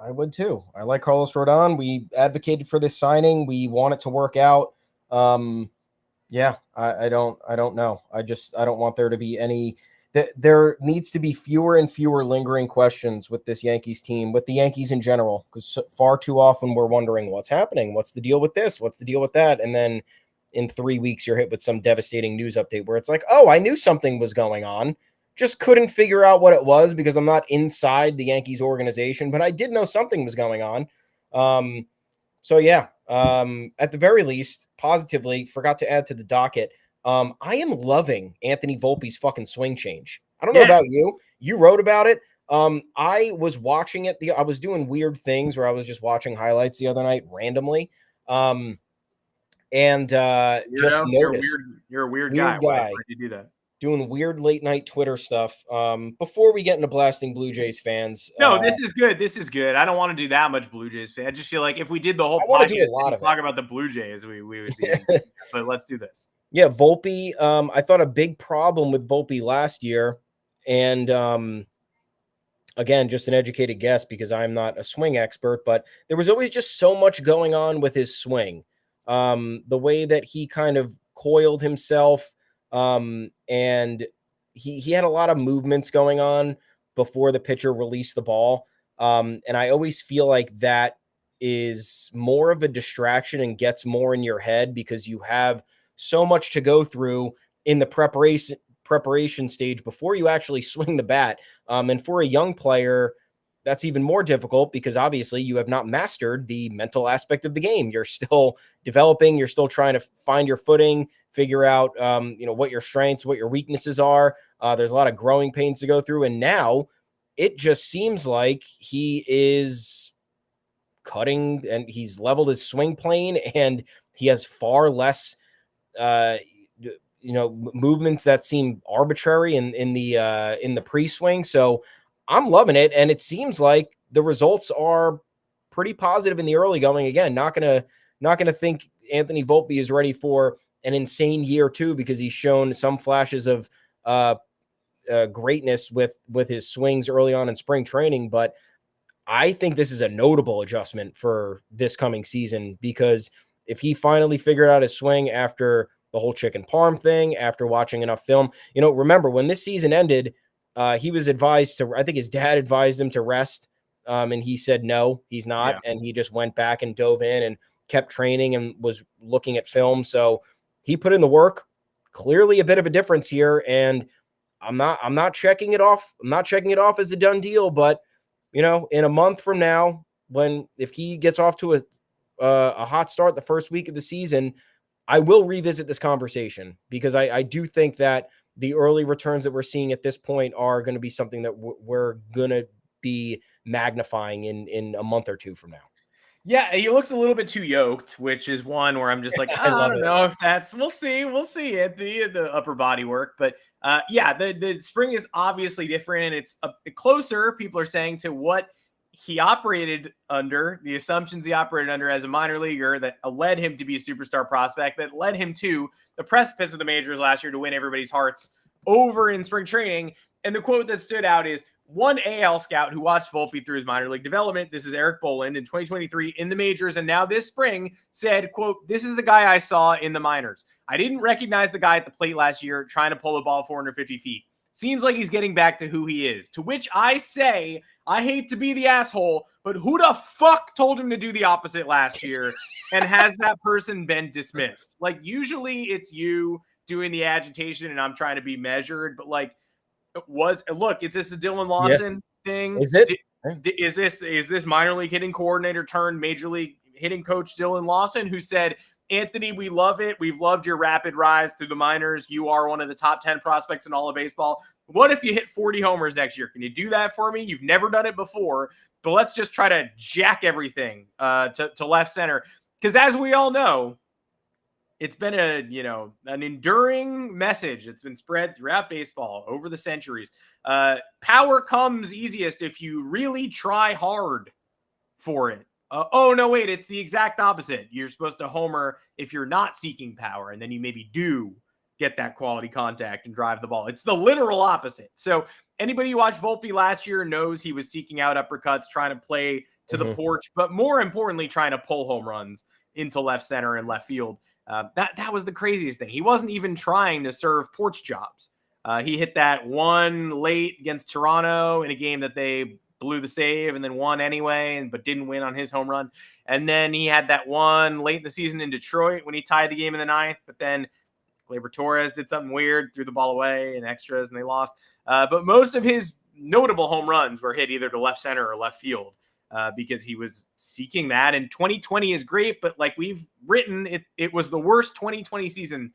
I would too. I like Carlos Rodon. We advocated for this signing. We want it to work out. I don't know. I don't want there to be any. There needs to be fewer and fewer lingering questions with this Yankees team, with the Yankees in general, because far too often we're wondering what's happening. What's the deal with this? What's the deal with that? And then in 3 weeks, you're hit with some devastating news update where it's like, oh, I knew something was going on. Just couldn't figure out what it was because I'm not inside the Yankees organization, but I did know something was going on. At the very least, positively, forgot to add to the docket. I am loving Anthony Volpe's fucking swing change. I don't know about you. You wrote about it. I was watching it. I was doing weird things where I was just watching highlights the other night randomly. Just noticed. You're a weird guy. Why did you do that? Doing weird late night Twitter stuff. Before we get into blasting Blue Jays fans. No, this is good. This is good. I don't want to do that much Blue Jays fan. I just feel like if we did the whole podcast talk about the Blue Jays, we would be but let's do this. Yeah, Volpe. I thought a big problem with Volpe last year, and again, just an educated guess because I'm not a swing expert, but there was always just so much going on with his swing. The way that he kind of coiled himself. And he had a lot of movements going on before the pitcher released the ball. And I always feel like that is more of a distraction and gets more in your head because you have so much to go through in the preparation stage before you actually swing the bat. And for a young player, that's even more difficult because obviously you have not mastered the mental aspect of the game. You're still developing. You're still trying to find your footing, figure out, what your strengths, what your weaknesses are. There's a lot of growing pains to go through. And now it just seems like he is cutting and he's leveled his swing plane and he has far less, movements that seem arbitrary in the pre-swing. So I'm loving it. And it seems like the results are pretty positive in the early going. Again, not going to think Anthony Volpe is ready for an insane year too, because he's shown some flashes of greatness with his swings early on in spring training. But I think this is a notable adjustment for this coming season, because if he finally figured out his swing after the whole chicken parm thing, after watching enough film, remember when this season ended, he was advised to, I think his dad advised him to rest. And he said, no, he's not. Yeah. And he just went back and dove in and kept training and was looking at film. So he put in the work, clearly a bit of a difference here. And I'm not checking it off. I'm not checking it off as a done deal, but in a month from now, if he gets off to a hot start the first week of the season, I will revisit this conversation, because I do think that the early returns that we're seeing at this point are going to be something that we're going to be magnifying in a month or two from now. Yeah, he looks a little bit too yoked, which is one where I'm just like, I don't know if that's, we'll see at the upper body work. But the spring is obviously different, and it's closer, people are saying, to what he operated under, the assumptions he operated under as a minor leaguer that led him to be a superstar prospect, that led him to the precipice of the majors last year to win everybody's hearts over in spring training. And the quote that stood out is, one AL scout who watched Volpe through his minor league development, this is Eric Boland, in 2023 in the majors, and now this spring, said, quote, "This is the guy I saw in the minors. I didn't recognize the guy at the plate last year trying to pull a ball 450 feet. Seems like he's getting back to who he is." To which I say, I hate to be the asshole, but who the fuck told him to do the opposite last year? And has that person been dismissed? Like, usually it's you doing the agitation and I'm trying to be measured, but like, is this a Dylan Lawson thing? Is it? Is this minor league hitting coordinator turned major league hitting coach Dylan Lawson, who said, "Anthony, we love it. We've loved your rapid rise through the minors. You are one of the top 10 prospects in all of baseball. What if you hit 40 homers next year? Can you do that for me? You've never done it before, but let's just try to jack everything to left center." Because as we all know, it's been an enduring message. It's been spread throughout baseball over the centuries. Power comes easiest if you really try hard for it. It's the exact opposite. You're supposed to homer if you're not seeking power, and then you maybe do get that quality contact and drive the ball. It's the literal opposite. So anybody who watched Volpe last year knows he was seeking out uppercuts, trying to play to the porch, but more importantly, trying to pull home runs into left center and left field. That was the craziest thing. He wasn't even trying to serve porch jobs. He hit that one late against Toronto in a game that they blew the save and then won anyway, but didn't win on his home run. And then he had that one late in the season in Detroit when he tied the game in the ninth, but then Gleyber Torres did something weird, threw the ball away in extras, and they lost. But most of his notable home runs were hit either to left center or left field. Because he was seeking that. And 2020 is great, but like we've written, it was the worst 2020 season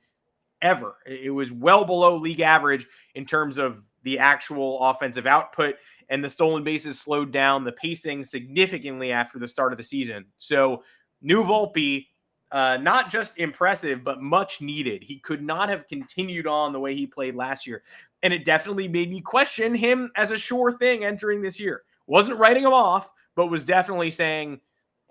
ever. It was well below league average in terms of the actual offensive output, and the stolen bases slowed down the pacing significantly after the start of the season. So new Volpe, not just impressive, but much needed. He could not have continued on the way he played last year. And it definitely made me question him as a sure thing entering this year. Wasn't writing him off, but was definitely saying,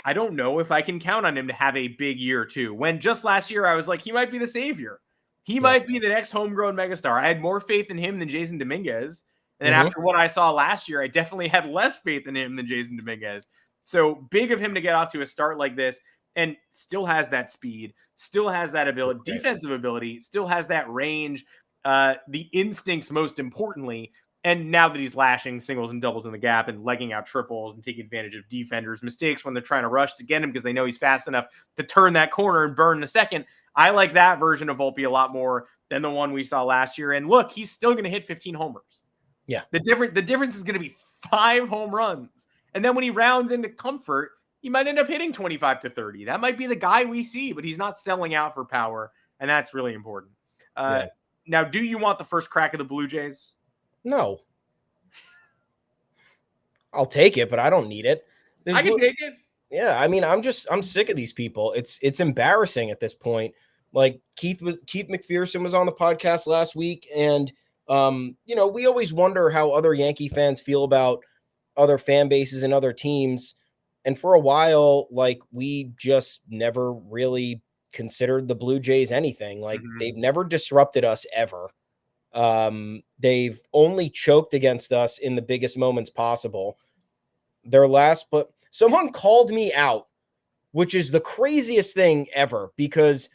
I don't know if I can count on him to have a big year too. When just last year, I was like, he might be the savior. He might be the next homegrown megastar. I had more faith in him than Jason Dominguez. And then after what I saw last year, I definitely had less faith in him than Jason Dominguez. So big of him to get off to a start like this, and still has that speed, still has that ability, defensive ability, still has that range, the instincts most importantly. And now that he's lashing singles and doubles in the gap and legging out triples and taking advantage of defenders' mistakes when they're trying to rush to get him because they know he's fast enough to turn that corner and burn in a second, I like that version of Volpe a lot more than the one we saw last year. And look, he's still going to hit 15 homers. Yeah. The difference is going to be 5 home runs. And then when he rounds into comfort, he might end up hitting 25 to 30. That might be the guy we see, but he's not selling out for power. And that's really important. Now, do you want the first crack of the Blue Jays? No. I'll take it, but I don't need it. I can take it. Yeah, I mean, I'm sick of these people. It's embarrassing at this point. Like Keith McPherson was on the podcast last week, and we always wonder how other Yankee fans feel about other fan bases and other teams. And for a while, like, we just never really considered the Blue Jays anything. Like, they've never disrupted us ever. They've only choked against us in the biggest moments possible. But someone called me out, which is the craziest thing ever, because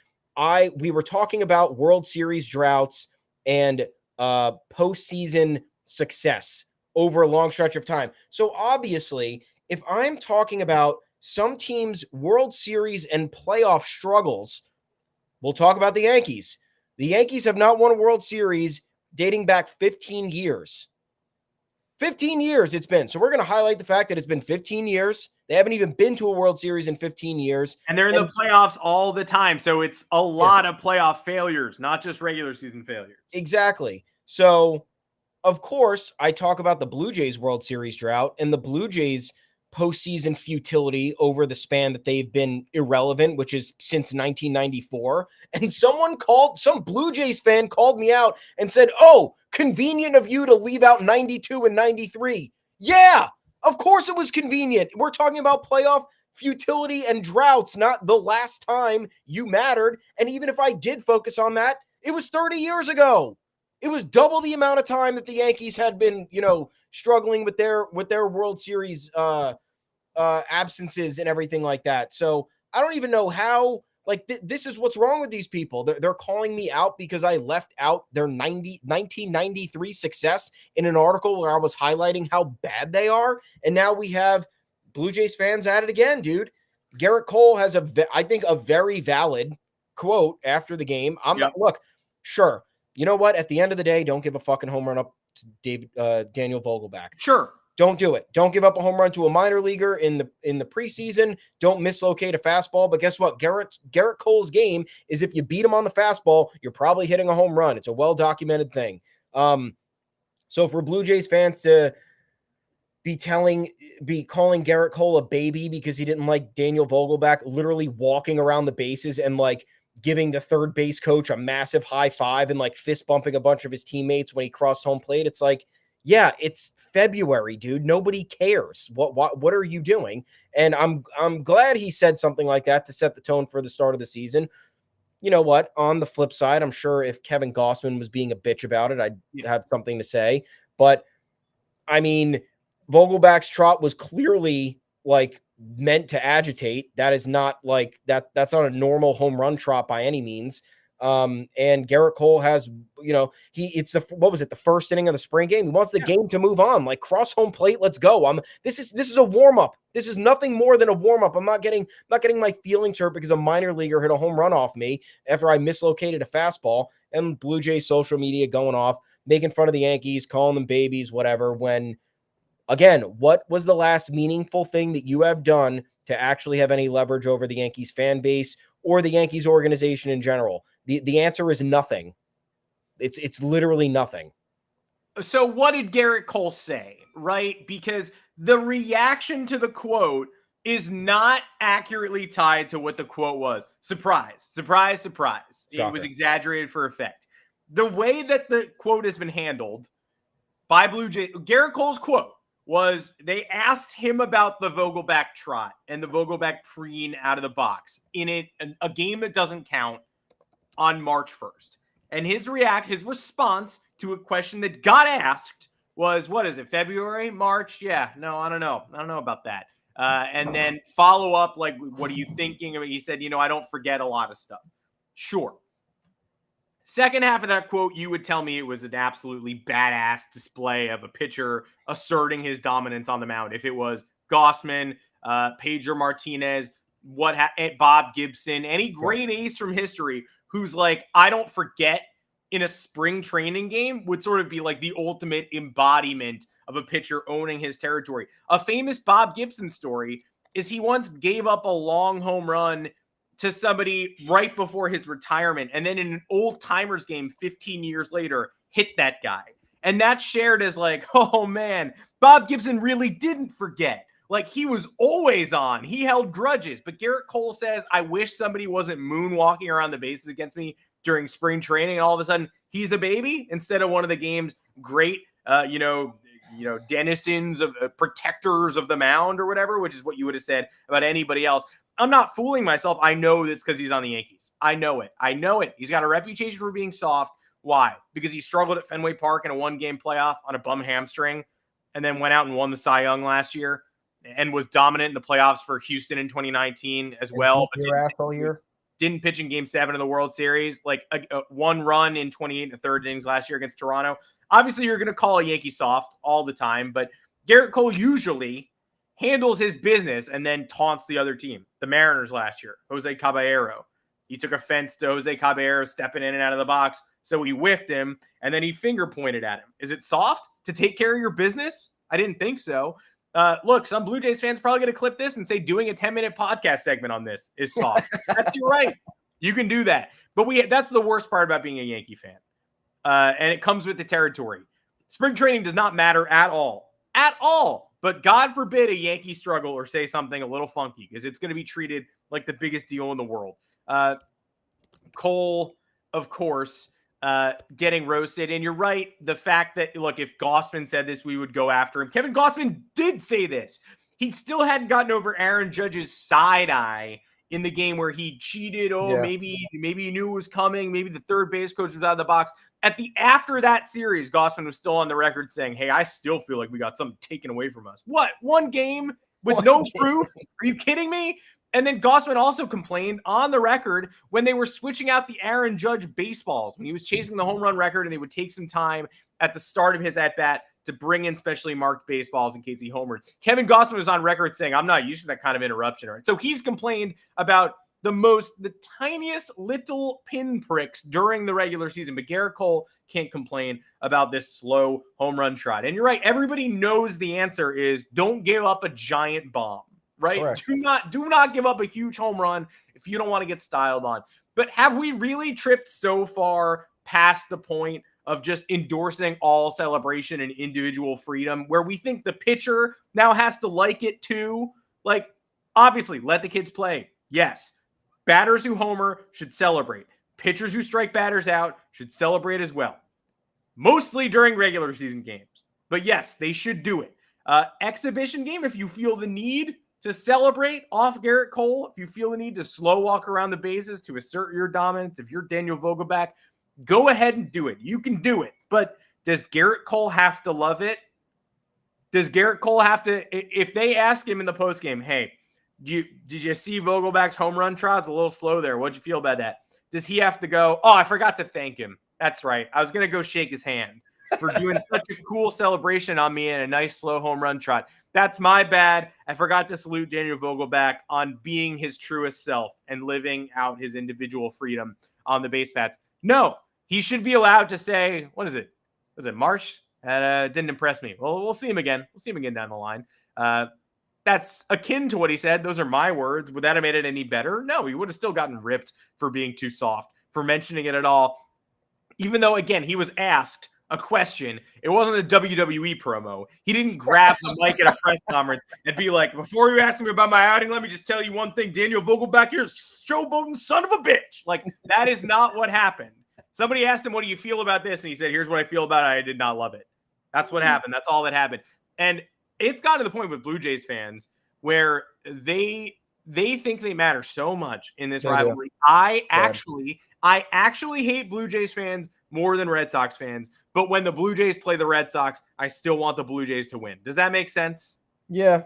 we were talking about World Series droughts and postseason success over a long stretch of time. So obviously, if I'm talking about some teams' World Series and playoff struggles, we'll talk about the Yankees. The Yankees have not won a World Series dating back 15 years. 15 years it's been. So we're going to highlight the fact that it's been 15 years. They haven't even been to a World Series in 15 years. And they're in the playoffs all the time. So it's a lot of playoff failures, not just regular season failures. Exactly. So, of course, I talk about the Blue Jays World Series drought and the Blue Jays postseason futility over the span that they've been irrelevant, which is since 1994. And some Blue Jays fan called me out and said, "Oh, convenient of you to leave out 92 and 93. Yeah, of course it was convenient. We're talking about playoff futility and droughts, not the last time you mattered. And even if I did focus on that, it was 30 years ago. It was double the amount of time that the Yankees had been, struggling with their World Series absences and everything like that. So I don't even know how. This is what's wrong with these people. They're calling me out because I left out their 1993 success in an article where I was highlighting how bad they are. And now we have Blue Jays fans at it again, dude. Gerrit Cole has I think a very valid quote after the game. Look, sure. You know what? At the end of the day, don't give a fucking home run up to Daniel Vogelbach. Sure. Don't do it. Don't give up a home run to a minor leaguer in the preseason. Don't mislocate a fastball. But guess what? Gerrit Cole's game is if you beat him on the fastball, you're probably hitting a home run. It's a well-documented thing. So for Blue Jays fans to be calling Gerrit Cole a baby because he didn't like Daniel Vogelbach literally walking around the bases and giving the third base coach a massive high five and fist bumping a bunch of his teammates when he crossed home plate. It's yeah, it's February, dude. Nobody cares. What are you doing? And I'm glad he said something like that to set the tone for the start of the season. You know what? On the flip side, I'm sure if Kevin Gossman was being a bitch about it, I'd have something to say. But I mean, Vogelbach's trot was clearly meant to agitate. That is not that's not a normal home run trot by any means. And Gerrit Cole has, the first inning of the spring game. He wants the game to move on, cross home plate. Let's go. This is a warm up. This is nothing more than a warm up. I'm not getting my feelings hurt because a minor leaguer hit a home run off me after I mislocated a fastball. And Blue Jays social media going off, making fun of the Yankees, calling them babies, whatever. When again, what was the last meaningful thing that you have done to actually have any leverage over the Yankees fan base or the Yankees organization in general? The answer is nothing. It's literally nothing. So what did Gerrit Cole say, right? Because the reaction to the quote is not accurately tied to what the quote was. Surprise, surprise, surprise. Shocker. It was exaggerated for effect. The way that the quote has been handled by Blue Jays, Gerrit Cole's quote was they asked him about the Vogelbach trot and the Vogelbach preen out of the box in a game that doesn't count on March 1st. And his response to a question that got asked was, what is it, February, March? Yeah, no, I don't know. I don't know about that. And then follow up, what are you thinking? I mean, he said, I don't forget a lot of stuff. Sure. Second half of that quote, you would tell me it was an absolutely badass display of a pitcher asserting his dominance on the mound. If it was Gossman, Pedro Martinez, Bob Gibson, any great ace from history who's I don't forget in a spring training game would sort of be the ultimate embodiment of a pitcher owning his territory. A famous Bob Gibson story is he once gave up a long home run to somebody right before his retirement. And then in an old timers game 15 years later, hit that guy. And that's shared as oh man, Bob Gibson really didn't forget. He was always on. He held grudges. But Gerrit Cole says, I wish somebody wasn't moonwalking around the bases against me during spring training. And all of a sudden, he's a baby instead of one of the game's great, denizens of protectors of the mound or whatever, which is what you would have said about anybody else. I'm not fooling myself. I know that's because he's on the Yankees. I know it. He's got a reputation for being soft. Why? Because he struggled at Fenway Park in a one-game playoff on a bum hamstring and then went out and won the Cy Young last year. And was dominant in the playoffs for Houston in 2019 as well. But didn't pitch in Game 7 of the World Series. One run in 28 and the third innings last year against Toronto. Obviously, you're going to call a Yankee soft all the time, but Gerrit Cole usually handles his business and then taunts the other team. The Mariners last year, Jose Caballero. He took offense to Jose Caballero stepping in and out of the box, so he whiffed him, and then he finger pointed at him. Is it soft to take care of your business? I didn't think so. Look, some Blue Jays fans probably going to clip this and say doing a 10-minute podcast segment on this is soft. That's your right. You can do that. But that's the worst part about being a Yankee fan. And it comes with the territory. Spring training does not matter at all. At all. But God forbid a Yankee struggle or say something a little funky, because it's going to be treated like the biggest deal in the world. Cole, of course, getting roasted. And you're right. The fact that, look, if Gausman said this, we would go after him. Kevin Gausman did say this. He still hadn't gotten over Aaron Judge's side eye in the game where he cheated. Maybe he knew it was coming. Maybe the third base coach was out of the box. After that series, Gausman was still on the record saying, hey, I still feel like we got something taken away from us. What? One game with no proof? Are you kidding me? And then Gausman also complained on the record when they were switching out the Aaron Judge baseballs, when he was chasing the home run record, and they would take some time at the start of his at-bat to bring in specially marked baseballs in case he homered. Kevin Gausman was on record saying, I'm not used to that kind of interruption. So he's complained about the tiniest little pinpricks during the regular season, but Gerrit Cole can't complain about this slow home run trot. And you're right. Everybody knows the answer is don't give up a giant bomb, right? Correct. Do not give up a huge home run if you don't want to get styled on. But have we really tripped so far past the point of just endorsing all celebration and individual freedom where we think the pitcher now has to like it too? Like, obviously, let the kids play. Yes. Batters who homer should celebrate. Pitchers who strike batters out should celebrate as well. Mostly during regular season games. But yes, they should do it. Exhibition game, if you feel the need to celebrate off Gerrit Cole, if you feel the need to slow walk around the bases to assert your dominance, if you're Daniel Vogelbach, go ahead and do it. You can do it. But does Gerrit Cole have to love it? Does Gerrit Cole have to, if they ask him in the postgame, hey, did you see Vogelbach's home run trot? It's a little slow there. What'd you feel about that? Does he have to go, oh, I forgot to thank him. That's right. I was going to go shake his hand for doing such a cool celebration on me and a nice slow home run trot. That's my bad. I forgot to salute Daniel Vogelbach on being his truest self and living out his individual freedom on the base paths. No, he should be allowed to say, what is it? Was it March? That didn't impress me. Well, we'll see him again. We'll see him again down the line. That's akin to what he said. Those are my words. Would that have made it any better? No, he would have still gotten ripped for being too soft, for mentioning it at all. Even though, again, he was asked a question. It wasn't a WWE promo. He didn't grab the mic at a press conference and be like, before you ask me about my outing, let me just tell you one thing. Daniel Vogelbach, you're a showboating son of a bitch. Like, that is not what happened. Somebody asked him, what do you feel about this? And he said, here's what I feel about it. I did not love it. That's what happened. That's all that happened. And it's gotten to the point with Blue Jays fans where they think they matter so much in this rivalry. I actually hate Blue Jays fans more than Red Sox fans. But when the Blue Jays play the Red Sox, I still want the Blue Jays to win. Does that make sense? Yeah.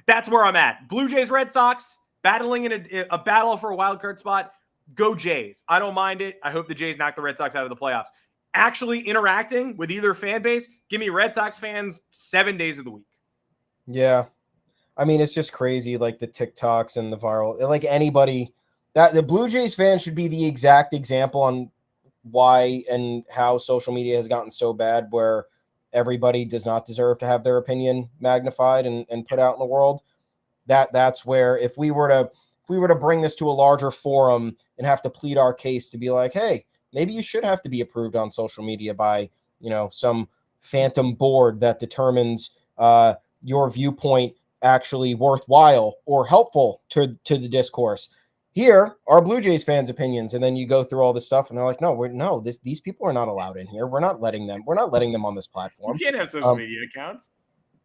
That's where I'm at. Blue Jays, Red Sox, battling in a battle for a wild card spot. Go Jays. I don't mind it. I hope the Jays knock the Red Sox out of the playoffs. Actually interacting with either fan base, give me Red Sox fans 7 days of the week. Yeah. I mean, it's just crazy, like the TikToks and the viral, like anybody that the Blue Jays fan should be the exact example on why and how social media has gotten so bad where everybody does not deserve to have their opinion magnified and put out in the world. That's where if we were to bring this to a larger forum and have to plead our case to be like, hey, maybe you should have to be approved on social media by, some phantom board that determines your viewpoint actually worthwhile or helpful to the discourse. Here are Blue Jays fans' opinions, and then you go through all this stuff, and they're like, these people are not allowed in here. We're not letting them on this platform. You can't have social media accounts.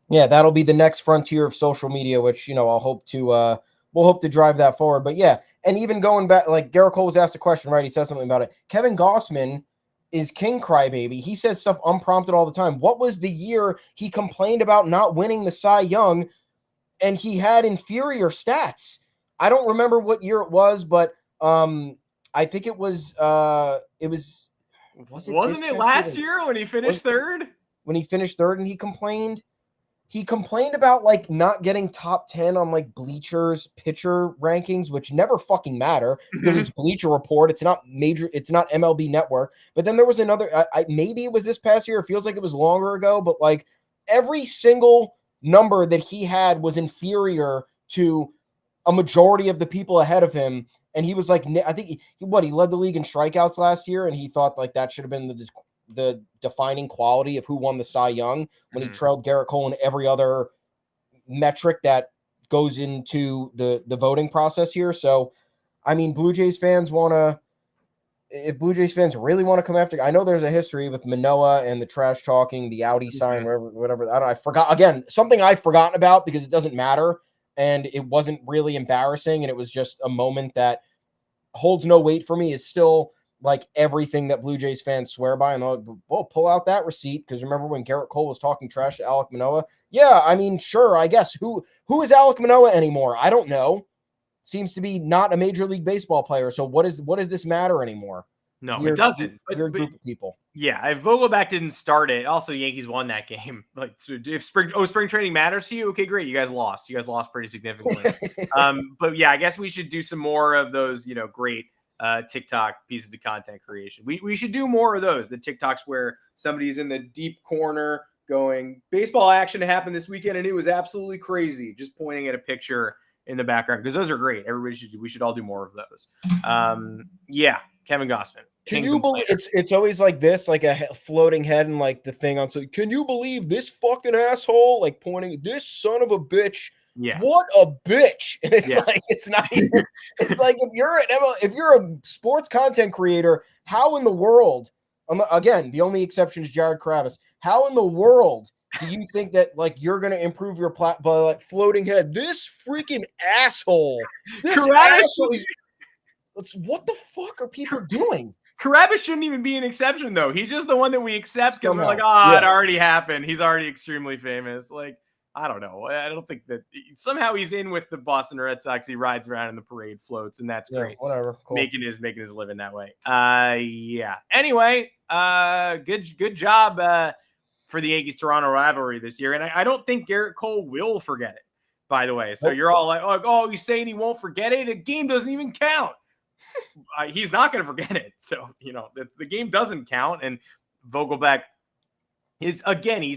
Yeah, that'll be the next frontier of social media, which we'll hope to drive that forward. But yeah, and even going back, like Gerrit Cole was asked a question, right? He said something about it. Kevin Gausman is king crybaby. He says stuff unprompted all the time. What was the year he complained about not winning the Cy Young, and he had inferior stats? I don't remember what year it was, but I think it was Wasn't it last year when he finished third? When he finished third and he complained about like not getting top 10 on like Bleacher's pitcher rankings, which never fucking matter because it's Bleacher Report. It's not MLB Network. But then there was another, maybe it was this past year. It feels like it was longer ago, but like every single number that he had was inferior to a majority of the people ahead of him. And he was like, I think he led the league in strikeouts last year. And he thought like that should have been the defining quality of who won the Cy Young when he trailed Gerrit Cole in every other metric that goes into the voting process here. So, I mean, if Blue Jays fans really want to come after, I know there's a history with Manoah and the trash talking, the Audi sign, whatever. I forgot, again, something I've forgotten about because it doesn't matter. And it wasn't really embarrassing. And it was just a moment that holds no weight for me, is still like everything that Blue Jays fans swear by. And we'll pull out that receipt. Because remember when Gerrit Cole was talking trash to Alek Manoah? Yeah, I mean, sure, I guess. Who is Alek Manoah anymore? I don't know. Seems to be not a Major League Baseball player. So what does this matter anymore? No, it doesn't. You're a group of people. Yeah, if Vogelback didn't start it, also Yankees won that game. Like, so if spring training matters to you, okay, great. You guys lost. You guys lost pretty significantly. But yeah, I guess we should do some more of those, great TikTok pieces of content creation. We should do more of those. The TikToks where somebody's in the deep corner going, baseball action happened this weekend and it was absolutely crazy. Just pointing at a picture in the background, because those are great. We should all do more of those. Yeah, Kevin Gossman. Can you believe it's always like this, like a floating head and like the thing on. So can you believe this fucking asshole, like pointing this son of a bitch? Yeah. What a bitch. And it's like, it's not even, it's like if you're a sports content creator, how in the world, again, the only exception is Jared Kravis. How in the world do you think that like you're going to improve your by like floating head? This freaking asshole. What the fuck are people doing? Carabas shouldn't even be an exception, though. He's just the one that we accept because we're like, it already happened. He's already extremely famous. Like, I don't know. I don't think that somehow he's in with the Boston Red Sox. He rides around in the parade floats, and that's great. Whatever. Cool. Making his living that way. Yeah. Anyway, good job for the Yankees-Toronto rivalry this year. And I don't think Gerrit Cole will forget it, by the way. So you're all like, oh, he's saying he won't forget it? The game doesn't even count. He's not going to forget it. So, the game doesn't count. And Vogelback he's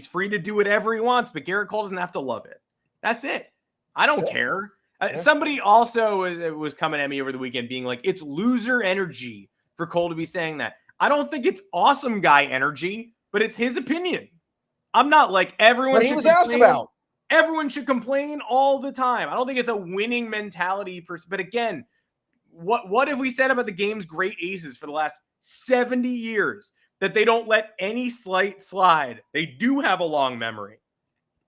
free to do whatever he wants, but Gerrit Cole doesn't have to love it. That's it. I don't care. Somebody also was coming at me over the weekend being like, it's loser energy for Cole to be saying that. I don't think it's awesome guy energy, but it's his opinion. I'm not like everyone. He was asked about. Everyone should complain all the time. I don't think it's a winning mentality but again, what have we said about the game's great aces for the last 70 years? That they don't let any slight slide. They do have a long memory,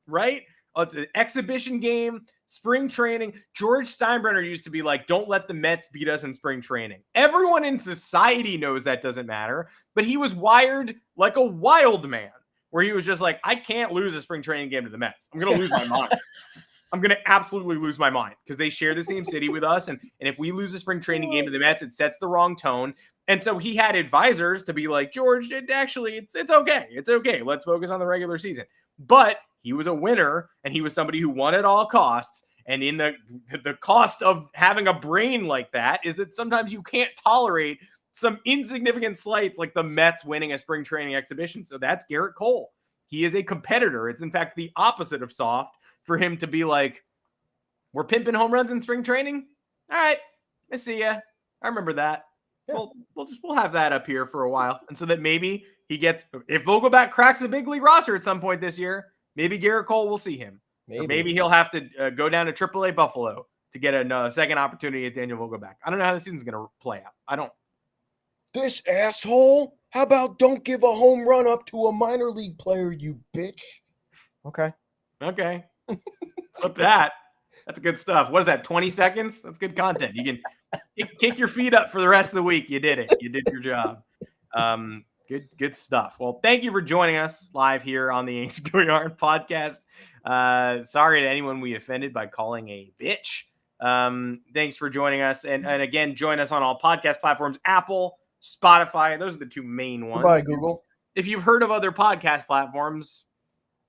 right? It's an exhibition game, spring training. George Steinbrenner used to be like, don't let the Mets beat us in spring training. Everyone in society knows that doesn't matter, but he was wired like a wild man, where he was just like, I can't lose a spring training game to the Mets. I'm going to lose my mind. I'm going to absolutely lose my mind because they share the same city with us. And if we lose a spring training game to the Mets, it sets the wrong tone. And so he had advisors to be like, George, it's okay. It's okay. Let's focus on the regular season. But he was a winner, and he was somebody who won at all costs. And in the cost of having a brain like that is that sometimes you can't tolerate some insignificant slights like the Mets winning a spring training exhibition. So that's Gerrit Cole. He is a competitor. It's in fact the opposite of soft for him to be like, we're pimping home runs in spring training. All right. I see ya. I remember that. Yeah. We'll have that up here for a while. And so that maybe he gets, if Vogelback cracks a big league roster at some point this year, maybe Gerrit Cole will see him. Or maybe he'll have to go down to AAA Buffalo to get a second opportunity at Daniel Vogelback. I don't know how the season's going to play out. This asshole? How about don't give a home run up to a minor league player, you bitch? Okay. Flip that. That's good stuff. What is that, 20 seconds? That's good content. You can kick your feet up for the rest of the week. You did it. You did your job. Good stuff. Well, thank you for joining us live here on the Yankees Go Yard podcast. Sorry to anyone we offended by calling a bitch. Thanks for joining us. And again, join us on all podcast platforms, Apple, Spotify. Those are the two main ones. Goodbye, Google. If you've heard of other podcast platforms,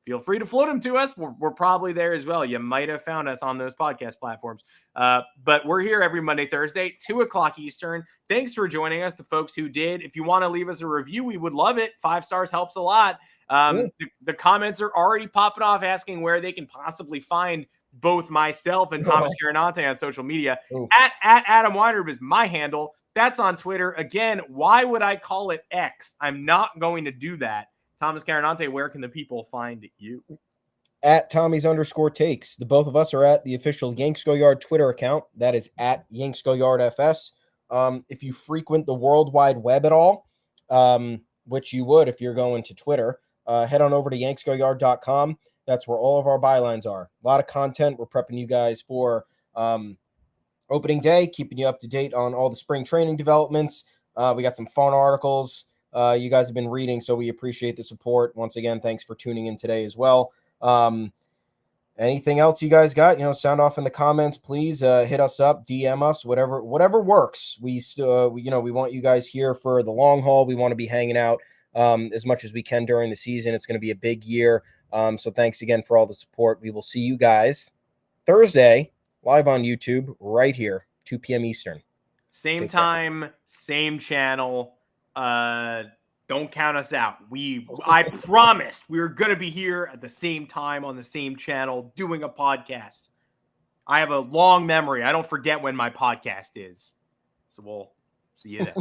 feel free to float them to us. We're probably there as well. You might have found us on those podcast platforms. But we're here every Monday, Thursday, 2 o'clock Eastern. Thanks for joining us, the folks who did. If you want to leave us a review, we would love it. 5 stars helps a lot. The comments are already popping off asking where they can possibly find both myself and Thomas Carannante on social media. At Adam Weinrib is my handle. That's on Twitter. Again, why would I call it X? I'm not going to do that. Thomas Carannante, where can the people find you? At Tommy's_takes. The both of us are at the official Yanks Go Yard Twitter account. That is at Yanks Go Yard FS. If you frequent the World Wide Web at all, which you would if you're going to Twitter, head on over to yanksgoyard.com. That's where all of our bylines are. A lot of content. We're prepping you guys for opening day, keeping you up to date on all the spring training developments. We got some fun articles you guys have been reading, so we appreciate the support. Once again, thanks for tuning in today as well. Anything else you guys got? Sound off in the comments, please. Hit us up, DM us, whatever works. We want you guys here for the long haul. We want to be hanging out as much as we can during the season. It's going to be a big year. So thanks again for all the support. We will see you guys Thursday live on YouTube right here, 2 p.m. Eastern. Same time, same channel. Don't count us out. I promised we were going to be here at the same time on the same channel doing a podcast. I have a long memory. I don't forget when my podcast is. So we'll see you then.